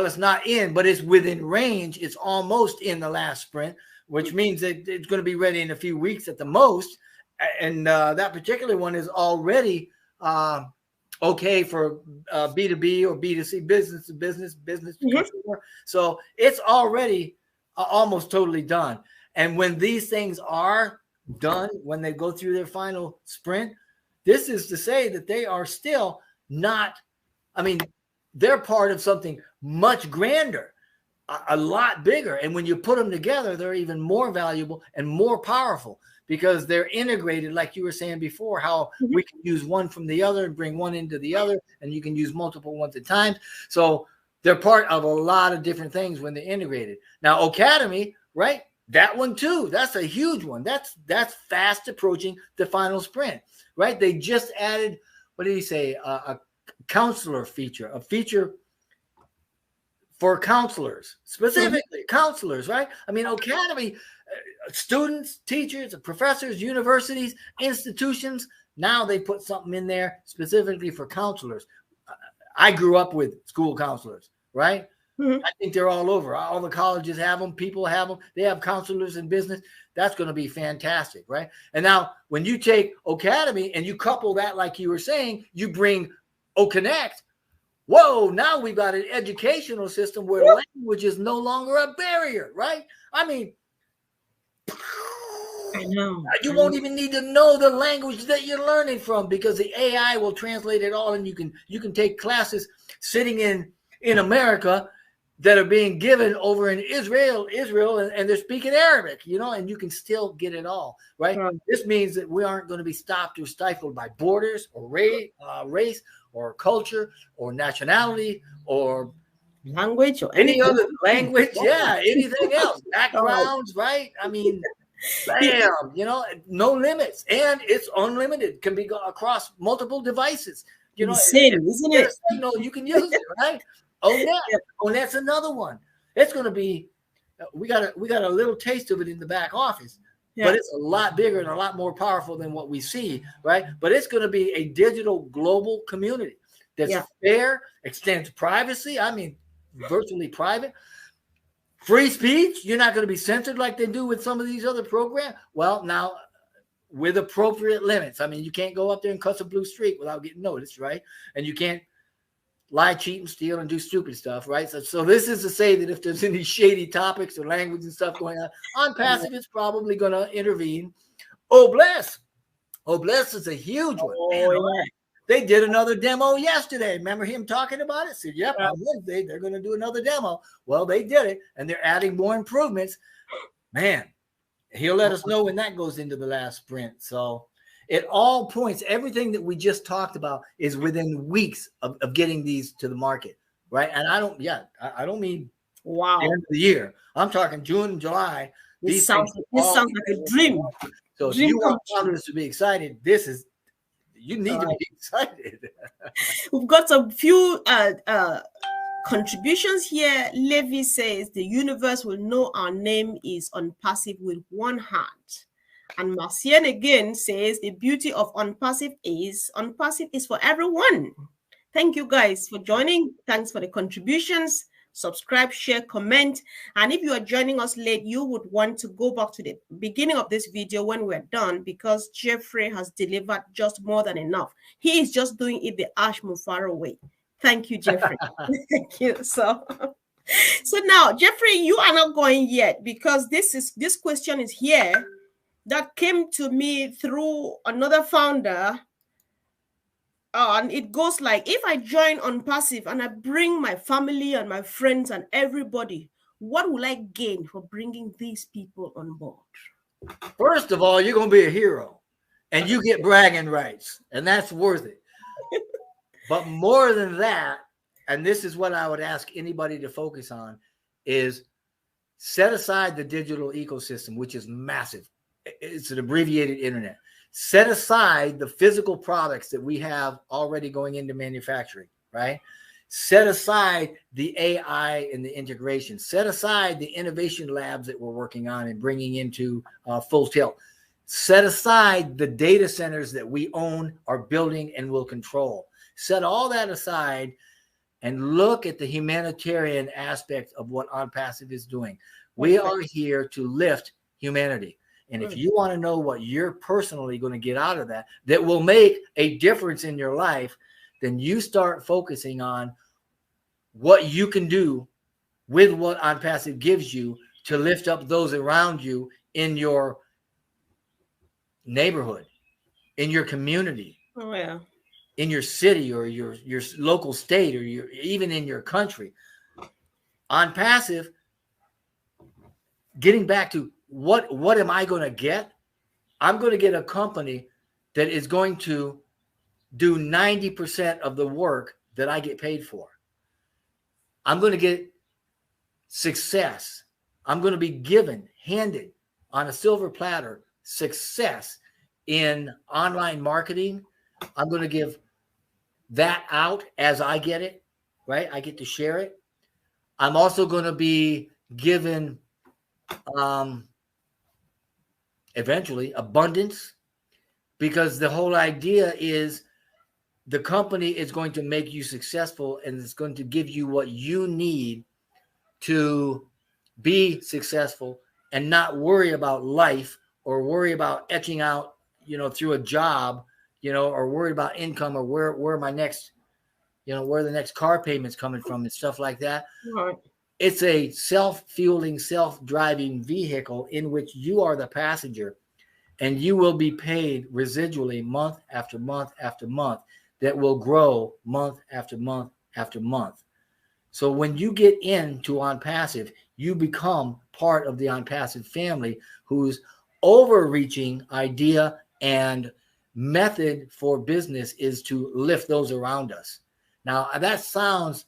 it's not in, but it's within range. It's almost in the last sprint. which means that it's going to be ready in a few weeks at the most. And that particular one is already okay for B2B or B2C, business to business, business to consumer. So it's already almost totally done. And when these things are done, when they go through their final sprint, this is to say that they are still not, I mean, they're part of something much grander, a lot bigger. And when you put them together, they're even more valuable and more powerful because they're integrated, like you were saying before, how we can use one from the other and bring one into the other, and you can use multiple ones at times. So they're part of a lot of different things when they're integrated. Now, Academy, right? That one too, that's a huge one. That's fast approaching the final sprint, right? They just added, what did he say? A counselor feature, a feature for counselors, specifically counselors, right? I mean, Academy, students, teachers, professors, universities, institutions, now they put something in there specifically for counselors. I grew up with school counselors, right? I think they're all over. All the colleges have them. People have them. They have counselors in business. That's going to be fantastic, right? And now when you take Academy and you couple that, like you were saying, you bring OConnect. Whoa, now we've got an educational system where language is no longer a barrier, right? I mean,
I know.
You won't even need to know the language that you're learning from because the AI will translate it all, and you can take classes sitting in America that are being given over in Israel, and they're speaking Arabic, and you can still get it all, right? This means that we aren't going to be stopped or stifled by borders or race or culture or nationality or
language or
any other language. Yeah, anything else. Backgrounds, right? I mean, bam, no limits. And it's unlimited, can be across multiple devices.
Insane, isn't it?
No, you can use it, right? That's another one. It's going to be, we got a little taste of it in the back office, but it's a lot bigger and a lot more powerful than what we see, right? But it's going to be a digital global community that's fair, extends privacy. I mean, virtually private. Free speech. You're not going to be censored like they do with some of these other programs. Well, now with appropriate limits. I mean, you can't go up there and cuss a blue streak without getting noticed, right? And you can't lie, cheat, and steal and do stupid stuff, right? So this is to say that if there's any shady topics or language and stuff going on, OnPassive is probably going to intervene. OBless is a huge one. They did another demo yesterday. Remember him talking about it? Said, yep, on Wednesday they're going to do another demo. Well, they did it, and they're adding more improvements. Man, he'll let us know when that goes into the last sprint. So it all points, everything that we just talked about is within weeks of getting these to the market, right? And I don't mean the end of the year. I'm talking June and July.
This sounds like a dream.
So if you want founders to be excited, you need to be excited.
We've got a few contributions here. Levi says the universe will know our name is OnPassive with one hand. And Marcian again says the beauty of OnPassive is for everyone. Thank you guys for joining. Thanks for the contributions. Subscribe, share, comment. And if you are joining us late, you would want to go back to the beginning of this video when we're done, because Jeffrey has delivered just more than enough. He is just doing it the Ash Mufaro way. Thank you, Jeffrey. Thank you. So now, Jeffrey, you are not going yet, because this question is here that came to me through another founder. And it goes like, if I join OnPassive and I bring my family and my friends and everybody, what will I gain for bringing these people on board?
First of all, you're going to be a hero and you get bragging rights, and that's worth it. But more than that, and this is what I would ask anybody to focus on, is set aside the digital ecosystem, which is massive. It's an abbreviated internet. Set aside the physical products that we have already going into manufacturing, right? Set aside the AI and the integration. Set aside the innovation labs that we're working on and bringing into full tilt. Set aside the data centers that we own, are building, and will control. Set all that aside and look at the humanitarian aspect of what OnPassive is doing. We are here to lift humanity. And if you want to know what you're personally going to get out of that, that will make a difference in your life, then you start focusing on what you can do with what OnPassive gives you to lift up those around you in your neighborhood, in your community, in your city, or your local state, or even in your country. OnPassive, getting back to what am I going to get? I'm going to get a company that is going to do 90% of the work that I get paid for. I'm going to get success. I'm going to be handed on a silver platter success in online marketing. I'm going to give that out as I get it, right? I get to share it. I'm also going to be given eventually abundance, because the whole idea is the company is going to make you successful, and it's going to give you what you need to be successful and not worry about life, or worry about etching out, through a job, or worry about income, or where my next, where the next car payment's coming from and stuff like that.
Right.
It's a self-fueling, self-driving vehicle in which you are the passenger, and you will be paid residually month after month after month, that will grow month after month after month. So when you get into OnPassive, you become part of the OnPassive family, whose overreaching idea and method for business is to lift those around us. Now, that sounds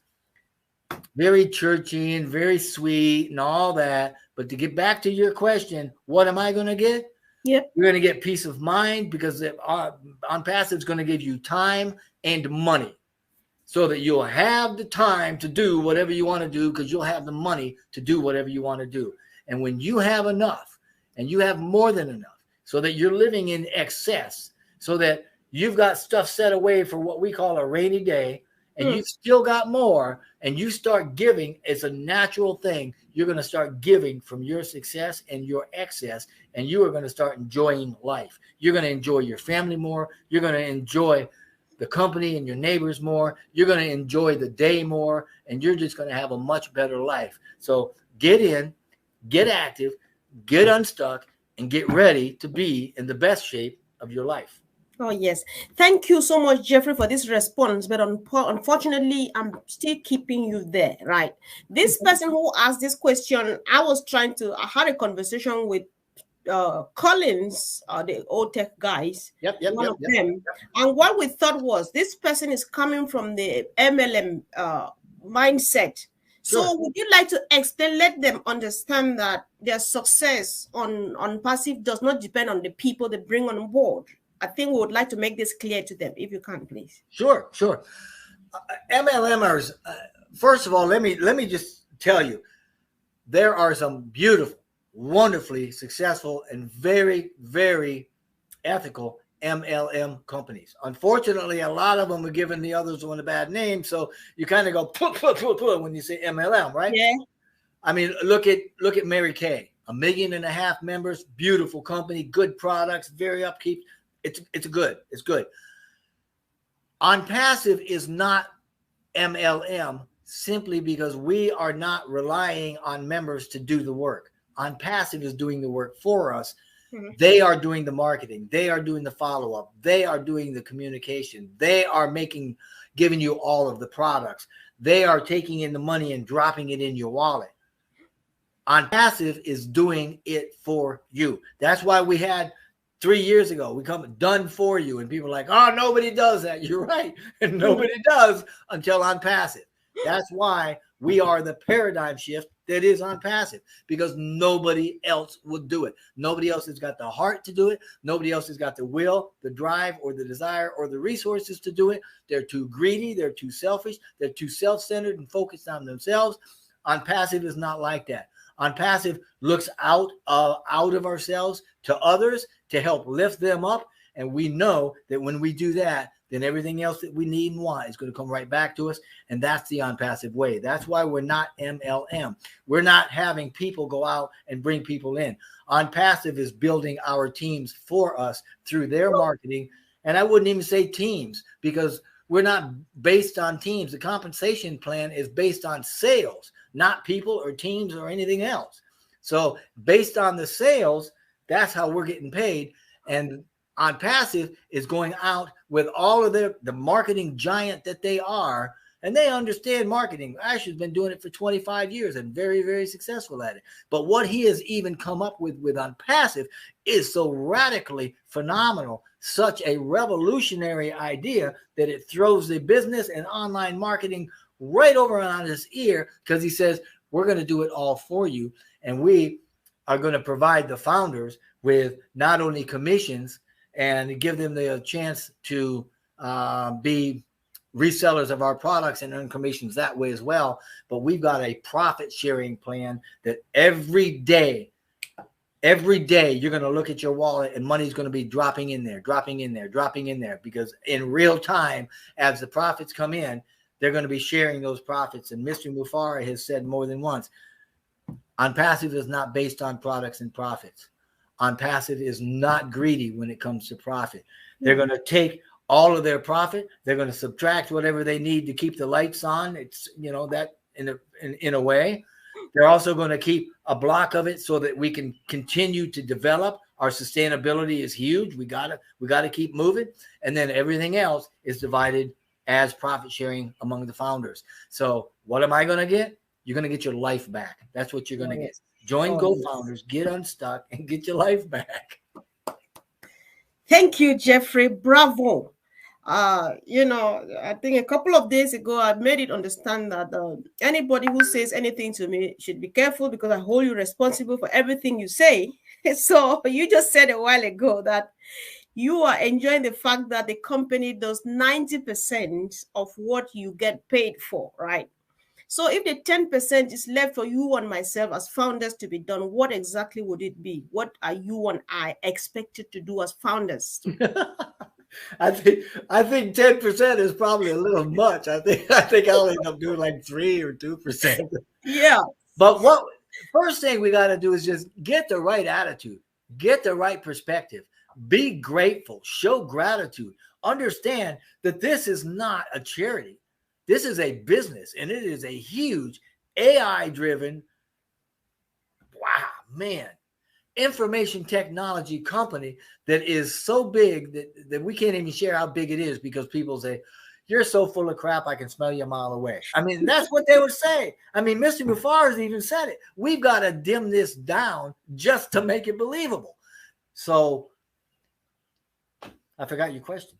very churchy and very sweet and all that, but to get back to your question, what am I going to get?
Yep.
You're going to get peace of mind, because OnPassive is going to give you time and money, so that you'll have the time to do whatever you want to do, because you'll have the money to do whatever you want to do. And when you have enough, and you have more than enough, so that you're living in excess, so that you've got stuff set away for what we call a rainy day, and you've still got more, and you start giving, it's a natural thing. You're going to start giving from your success and your excess, and you are going to start enjoying life. You're going to enjoy your family more. You're going to enjoy the company and your neighbors more. You're going to enjoy the day more, and you're just going to have a much better life. So get in, get active, get unstuck, and get ready to be in the best shape of your life.
Oh, yes. Thank you so much, Jeffrey, for this response. But unfortunately, I'm still keeping you there, right? This person who asked this question, I had a conversation with Collins, the old tech guys, one of them. And what we thought was, this person is coming from the MLM mindset. Sure. So would you like to explain, let them understand that their success on OnPassive does not depend on the people they bring on board? I think we would like to make this clear to them, if you can, please.
Sure. MLMers, first of all, let me just tell you, there are some beautiful, wonderfully successful, and very, very ethical MLM companies. Unfortunately, a lot of them are giving the others one a bad name, so you kind of go put when you say MLM, right?
Yeah.
I mean, look at Mary Kay, 1.5 million members, beautiful company, good products, very upkeep. It's good. OnPassive is not MLM simply because we are not relying on members to do the work. OnPassive is doing the work for us. Mm-hmm. They are doing the marketing. They are doing the follow-up. They are doing the communication. They are giving you all of the products. They are taking in the money and dropping it in your wallet. OnPassive is doing it for you. That's why we had 3 years ago, we come done for you, and people are like, oh, nobody does that. You're right. And nobody does until OnPassive. That's why we are the paradigm shift that is OnPassive, because nobody else would do it. Nobody else has got the heart to do it. Nobody else has got the will, the drive, or the desire, or the resources to do it. They're too greedy. They're too selfish. They're too self-centered and focused on themselves. OnPassive is not like that. OnPassive looks out of ourselves to others to help lift them up. And we know that when we do that, then everything else that we need and want is going to come right back to us. And that's the OnPassive way. That's why we're not MLM. We're not having people go out and bring people in. OnPassive is building our teams for us through their marketing. And I wouldn't even say teams, because we're not based on teams. The compensation plan is based on sales, not people or teams or anything else. So based on the sales, that's how we're getting paid. And OnPassive is going out with all of the marketing giant that they are, and they understand marketing. Ashley's been doing it for 25 years and very, very successful at it. But what he has even come up with OnPassive is so radically phenomenal, such a revolutionary idea that it throws the business and online marketing right over on his ear, because he says, we're going to do it all for you. And we are going to provide the founders with not only commissions and give them the chance to be resellers of our products and earn commissions that way as well, but we've got a profit sharing plan that every day you're going to look at your wallet and money's going to be dropping in there, because in real time, as the profits come in, they're going to be sharing those profits. And Mr. Mufara has said more than once, OnPassive is not based on products and profits. OnPassive is not greedy when it comes to profit. They're going to take all of their profit. They're going to subtract whatever they need to keep the lights on. It's, you know, that in a way. They're also going to keep a block of it so that we can continue to develop. Our sustainability is huge. We gotta keep moving. And then everything else is divided as profit sharing among the founders. So what am I going to get? You're going to get your life back. That's what you're going to get. Join GoFounders, get unstuck, and get your life back.
Thank you, Jeffrey. Bravo. You know, I think a couple of days ago, I made it understand that anybody who says anything to me should be careful, because I hold you responsible for everything you say. So you just said a while ago that you are enjoying the fact that the company does 90% of what you get paid for, right? So if the 10% is left for you and myself as founders to be done, what exactly would it be? What are you and I expected to do as founders?
I think 10% is probably a little much. I think I'll end up doing like 3 or 2%.
Yeah.
But what first thing we got to do is just get the right attitude, get the right perspective, be grateful, show gratitude, understand that this is not a charity. This is a business, and it is a huge AI-driven, wow, man, information technology company that is so big that we can't even share how big it is, because people say, you're so full of crap, I can smell you a mile away. I mean, that's what they would say. I mean, Mr. Mufar's even said it. We've got to dim this down just to make it believable. So I forgot your question.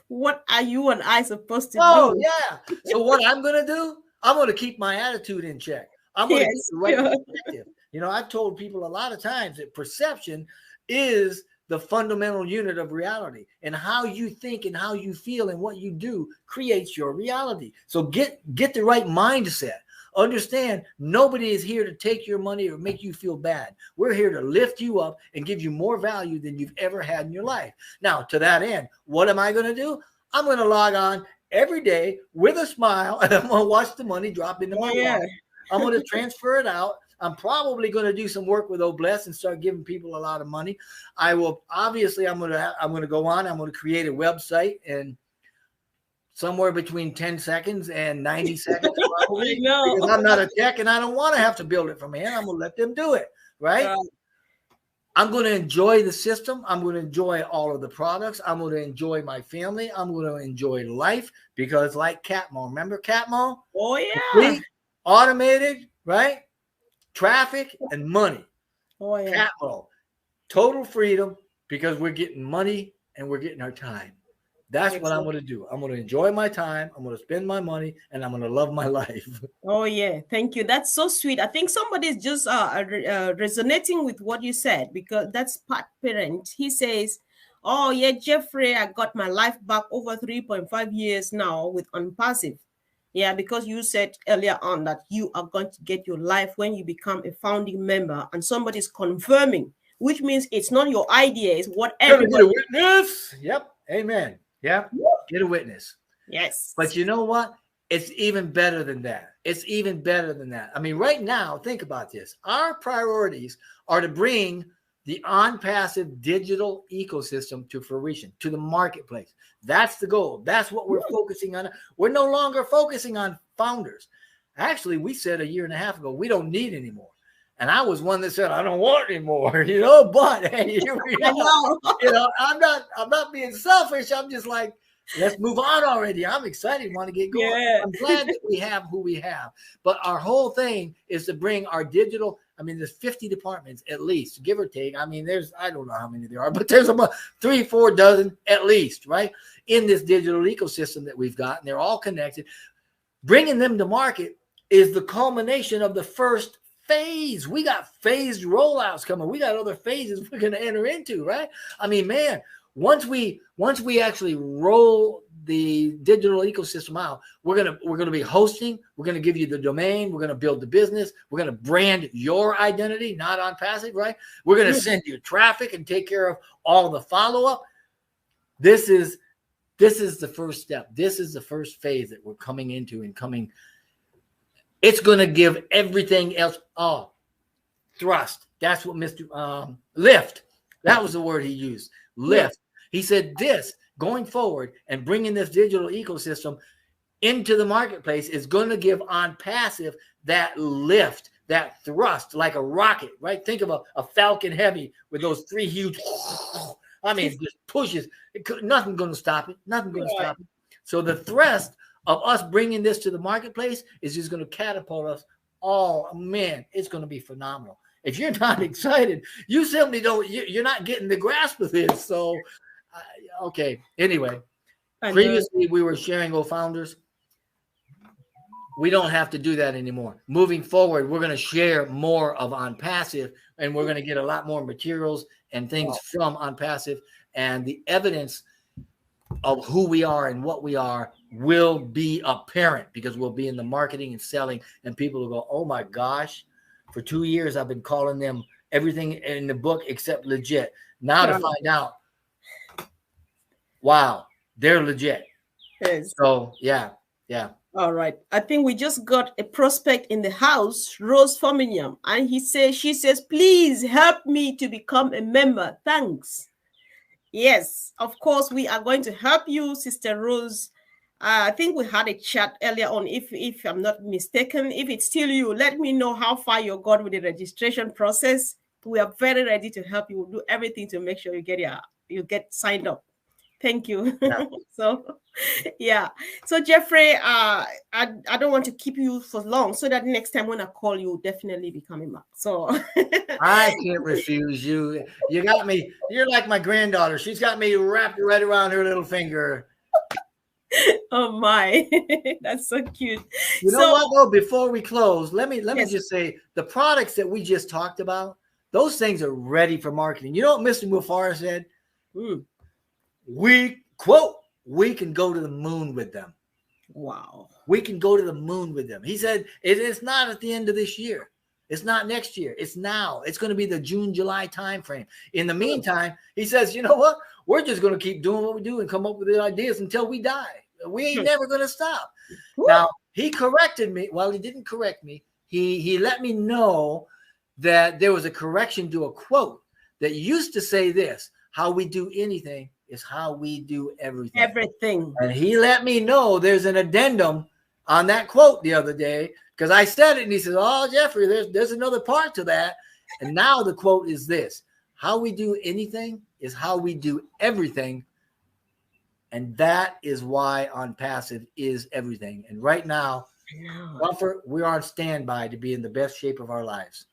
What are you and I supposed to do?
Oh, yeah. So what I'm going to do, I'm going to keep my attitude in check. I'm going to get the right perspective. You know, I've told people a lot of times that perception is the fundamental unit of reality, and how you think and how you feel and what you do creates your reality. So get the right mindset. Understand, nobody is here to take your money or make you feel bad. We're here to lift you up and give you more value than you've ever had in your life. Now, to that end, what am I going to do? I'm going to log on every day with a smile, and I'm going to watch the money drop into my wallet. I'm going to transfer it out. I'm probably going to do some work with Obless and start giving people a lot of money. I will, obviously, I'm going to go on. I'm going to create a website in somewhere between 10 seconds and 90 seconds, probably, because I'm not a tech and I don't want to have to build it from hand. I'm going to let them do it, right? I'm going to enjoy the system. I'm going to enjoy all of the products. I'm going to enjoy my family. I'm going to enjoy life, because like Catmo, remember Catmo?
Oh, yeah.
Complete, automated, right? Traffic and money.
Oh, yeah.
Catmo, total freedom, because we're getting money and we're getting our time. That's what I'm going to do. I'm going to enjoy my time. I'm going to spend my money, and I'm going to love my life.
Oh, yeah. Thank you. That's so sweet. I think somebody's just resonating with what you said, because that's Pat Parent. He says, oh, yeah, Jeffrey, I got my life back over 3.5 years now with OnPassive. Yeah, because you said earlier on that you are going to get your life when you become a founding member, and somebody's confirming, which means it's not your idea, it's what everybody.
Witness. Yep. Amen. Yeah, get a witness.
Yes.
But you know what? It's even better than that. It's even better than that. I mean, right now, think about this. Our priorities are to bring the OnPassive digital ecosystem to fruition, to the marketplace. That's the goal. That's what we're focusing on. We're no longer focusing on founders. Actually, we said a year and a half ago, we don't need any more. And I was one that said, I don't want any more, you know, but hey, here we are. You know, I'm not being selfish. I'm just like, let's move on already. I'm excited, want to get going.
Yeah.
I'm glad that we have who we have. But our whole thing is to bring our digital, I mean, there's 50 departments at least, give or take. I mean, I don't know how many there are, but there's about 3-4 dozen at least, right? In this digital ecosystem that we've got, and they're all connected. Bringing them to market is the culmination of the first phase. We got phased rollouts coming. We got other phases we're going to enter into, right? I mean, man, once we actually roll the digital ecosystem out, we're gonna be hosting. We're gonna give you the domain. We're gonna build the business. We're gonna brand your identity, not OnPassive, right? We're gonna send you traffic and take care of all the follow up. This is the first step. This is the first phase that we're coming into and coming. It's gonna give everything else. Oh, thrust. That's what Mr. Lift. That was the word he used. Lift. He said this going forward and bringing this digital ecosystem into the marketplace is going to give OnPassive that lift, that thrust, like a rocket, right? Think of a Falcon Heavy with those 3 huge, I mean, just pushes. Nothing's going to stop it. Nothing's going to stop it. So the thrust of us bringing this to the marketplace is just going to catapult us all. Man, it's going to be phenomenal. If you're not excited, you simply don't, you're not getting the grasp of this. So, okay. Anyway, previously we were sharing founders. We don't have to do that anymore. Moving forward, we're going to share more of OnPassive, and we're going to get a lot more materials and things from OnPassive, and the evidence of who we are and what we are will be apparent because we'll be in the marketing and selling, and people will go, oh my gosh, for 2 years I've been calling them everything in the book except legit. Now to find out, wow, they're legit.
Yes.
So yeah.
All right. I think we just got a prospect in the house, Rose Firminium, and she says, please help me to become a member. Thanks. Yes, of course, we are going to help you, Sister Rose. I think we had a chat earlier on, if I'm not mistaken. If it's still you, let me know how far you got with the registration process. We are very ready to help you. We'll do everything to make sure you get signed up. Thank you. Yeah. So Jeffrey, I don't want to keep you for long, so that next time when I call you, definitely be coming back. So
I can't refuse you. You got me. You're like my granddaughter. She's got me wrapped right around her little finger.
Oh my, that's so cute.
You know what though? Before we close, let me just say the products that we just talked about, those things are ready for marketing. You know what Mr. Mufara said? We can go to the moon with them.
Wow.
We can go to the moon with them. He said it's not at the end of this year. It's not next year. It's now. It's going to be the June, July timeframe. In the meantime, he says, you know what? We're just going to keep doing what we do and come up with the ideas until we die. We ain't never going to stop. Now, he corrected me. Well, he didn't correct me. He let me know that there was a correction to a quote that used to say this: how we do anything is how we do everything.
Everything.
And he let me know there's an addendum on that quote the other day, because I said it and he said, oh, Jeffrey, there's another part to that. And now the quote is this: how we do anything is how we do everything. And that is why OnPassive is everything. And right now, Comfort, we're on standby to be in the best shape of our lives.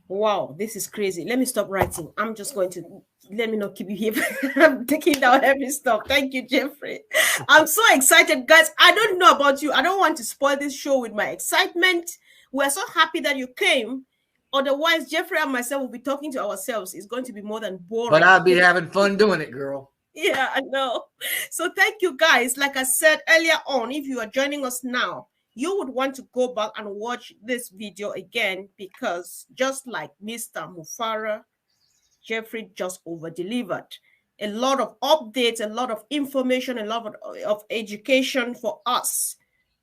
Wow, this is crazy. Let me stop writing. I'm just going to, let me not keep you here. I'm taking down every stuff. Thank you, Jeffrey. I'm so excited, guys. I don't know about you. I don't want to spoil this show with my excitement. We're so happy that you came. Otherwise, Jeffrey and myself will be talking to ourselves. It's going to be more than boring.
But I'll be having fun doing it, girl.
Yeah, I know. So thank you, guys. Like I said earlier on, if you are joining us now, you would want to go back and watch this video again, because just like Mr. Mufara, Jeffrey just over-delivered. a lot of updates, a lot of information, a lot of education for us.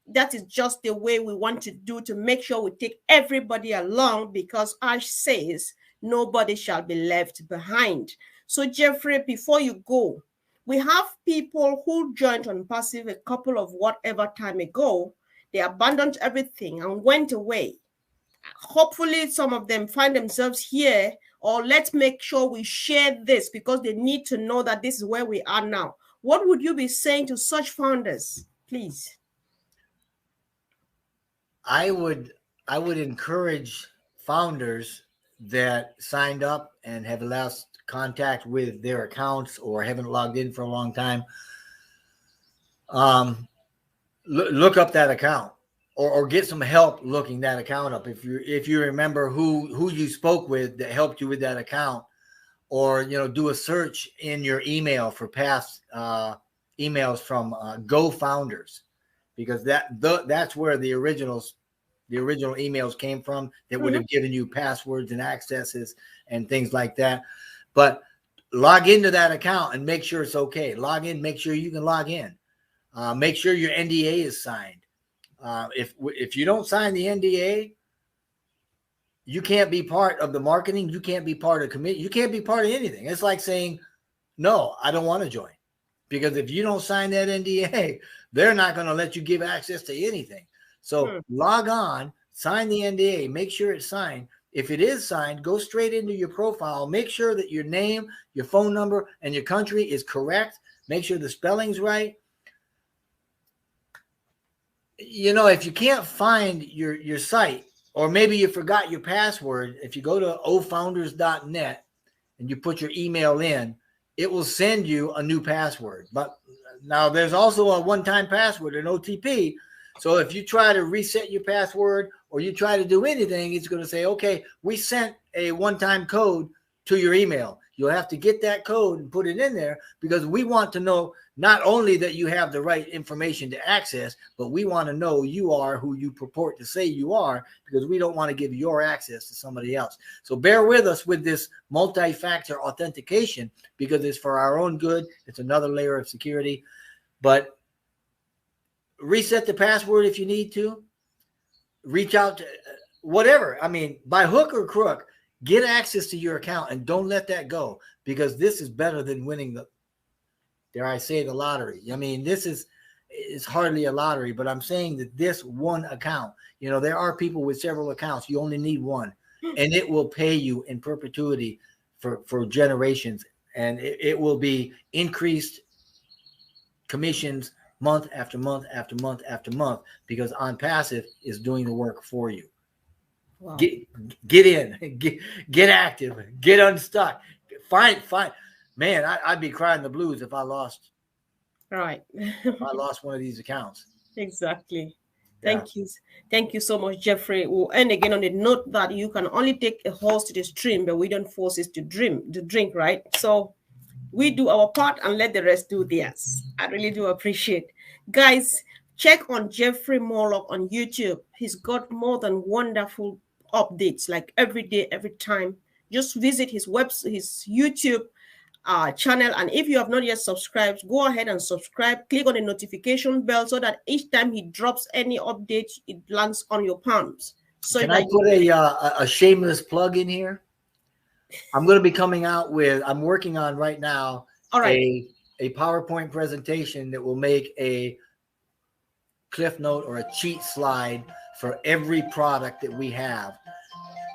That is just the way we want to do, to make sure we take everybody along, because Ash says nobody shall be left behind. So Jeffrey, before you go, we have people who joined OnPassive a couple of whatever time ago. They abandoned everything and went away. Hopefully some of them find themselves here, or let's make sure we share this, because they need to know that this is where we are now. What would you be saying to such founders, please?
I would encourage founders that signed up and have lost contact with their accounts or haven't logged in for a long time. Look up that account, or get some help looking that account up. If you remember who you spoke with that helped you with that account, or do a search in your email for past emails from Go founders, because that's where the original emails came from that would have given you passwords and accesses and things like that. But log into that account and make sure it's okay. Log in, make sure you can log in. Make sure your NDA is signed. If you don't sign the NDA, you can't be part of the marketing. You can't be part of committee. You can't be part of anything. It's like saying, no, I don't want to join. Because if you don't sign that NDA, they're not going to let you give access to anything. So log on, sign the NDA, make sure it's signed. If it is signed, go straight into your profile. Make sure that your name, your phone number, and your country is correct. Make sure the spelling's right. If you can't find your site, or maybe you forgot your password, if you go to ofounders.net and you put your email in, it will send you a new password. But now there's also a one-time password, an OTP. So if you try to reset your password or you try to do anything, it's going to say, okay, we sent a one-time code to your email. You'll have to get that code and put it in there, because we want to know not only that you have the right information to access, but we want to know you are who you purport to say you are, because we don't want to give your access to somebody else. So bear with us with this multi-factor authentication, because it's for our own good. It's another layer of security. But reset the password if you need to. Reach out to whatever. I mean, by hook or crook, get access to your account and don't let that go, because this is better than winning the, dare I say, the lottery. I mean, it's hardly a lottery, but I'm saying that this one account, there are people with several accounts. You only need one, and it will pay you in perpetuity for generations, and it will be increased commissions month after month after month after month, because OnPassive is doing the work for you. Wow. Get in, get active, get unstuck. Find. Man, I'd be crying the blues if I lost.
Right.
If I lost one of these accounts.
Exactly. Thank you. Thank you so much, Jeffrey. We'll end again on the note that you can only take a horse to the stream, but we don't force it to drink, right? So we do our part and let the rest do theirs. I really do appreciate. Guys, check on Jeffrey Morlock on YouTube. He's got more than wonderful updates, like every day, every time. Just visit his website, his YouTube channel, and if you have not yet subscribed, go ahead and subscribe. Click on the notification bell so that each time he drops any update, it lands on your palms. So
can I put a shameless plug in here? I'm going to be coming out with, I'm working on right now, a PowerPoint presentation that will make a cliff note or a cheat slide for every product that we have.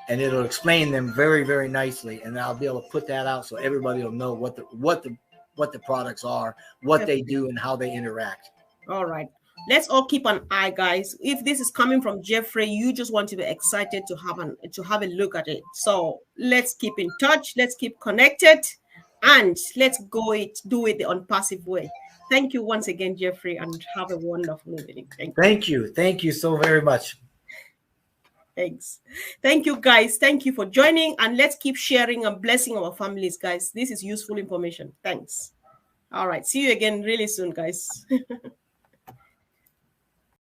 And it'll explain them very, very nicely. And I'll be able to put that out so everybody will know what the products are, what they do, and how they interact.
All right. Let's all keep an eye, guys. If this is coming from Jeffrey, you just want to be excited to have a look at it. So let's keep in touch. Let's keep connected, and let's do it the OnPassive way. Thank you once again, Jeffrey, and have a wonderful evening.
Thank you. Thank you so very much.
Thanks. Thank you, guys. Thank you for joining, and let's keep sharing and blessing our families, guys. This is useful information. Thanks. All right. See you again really soon, guys.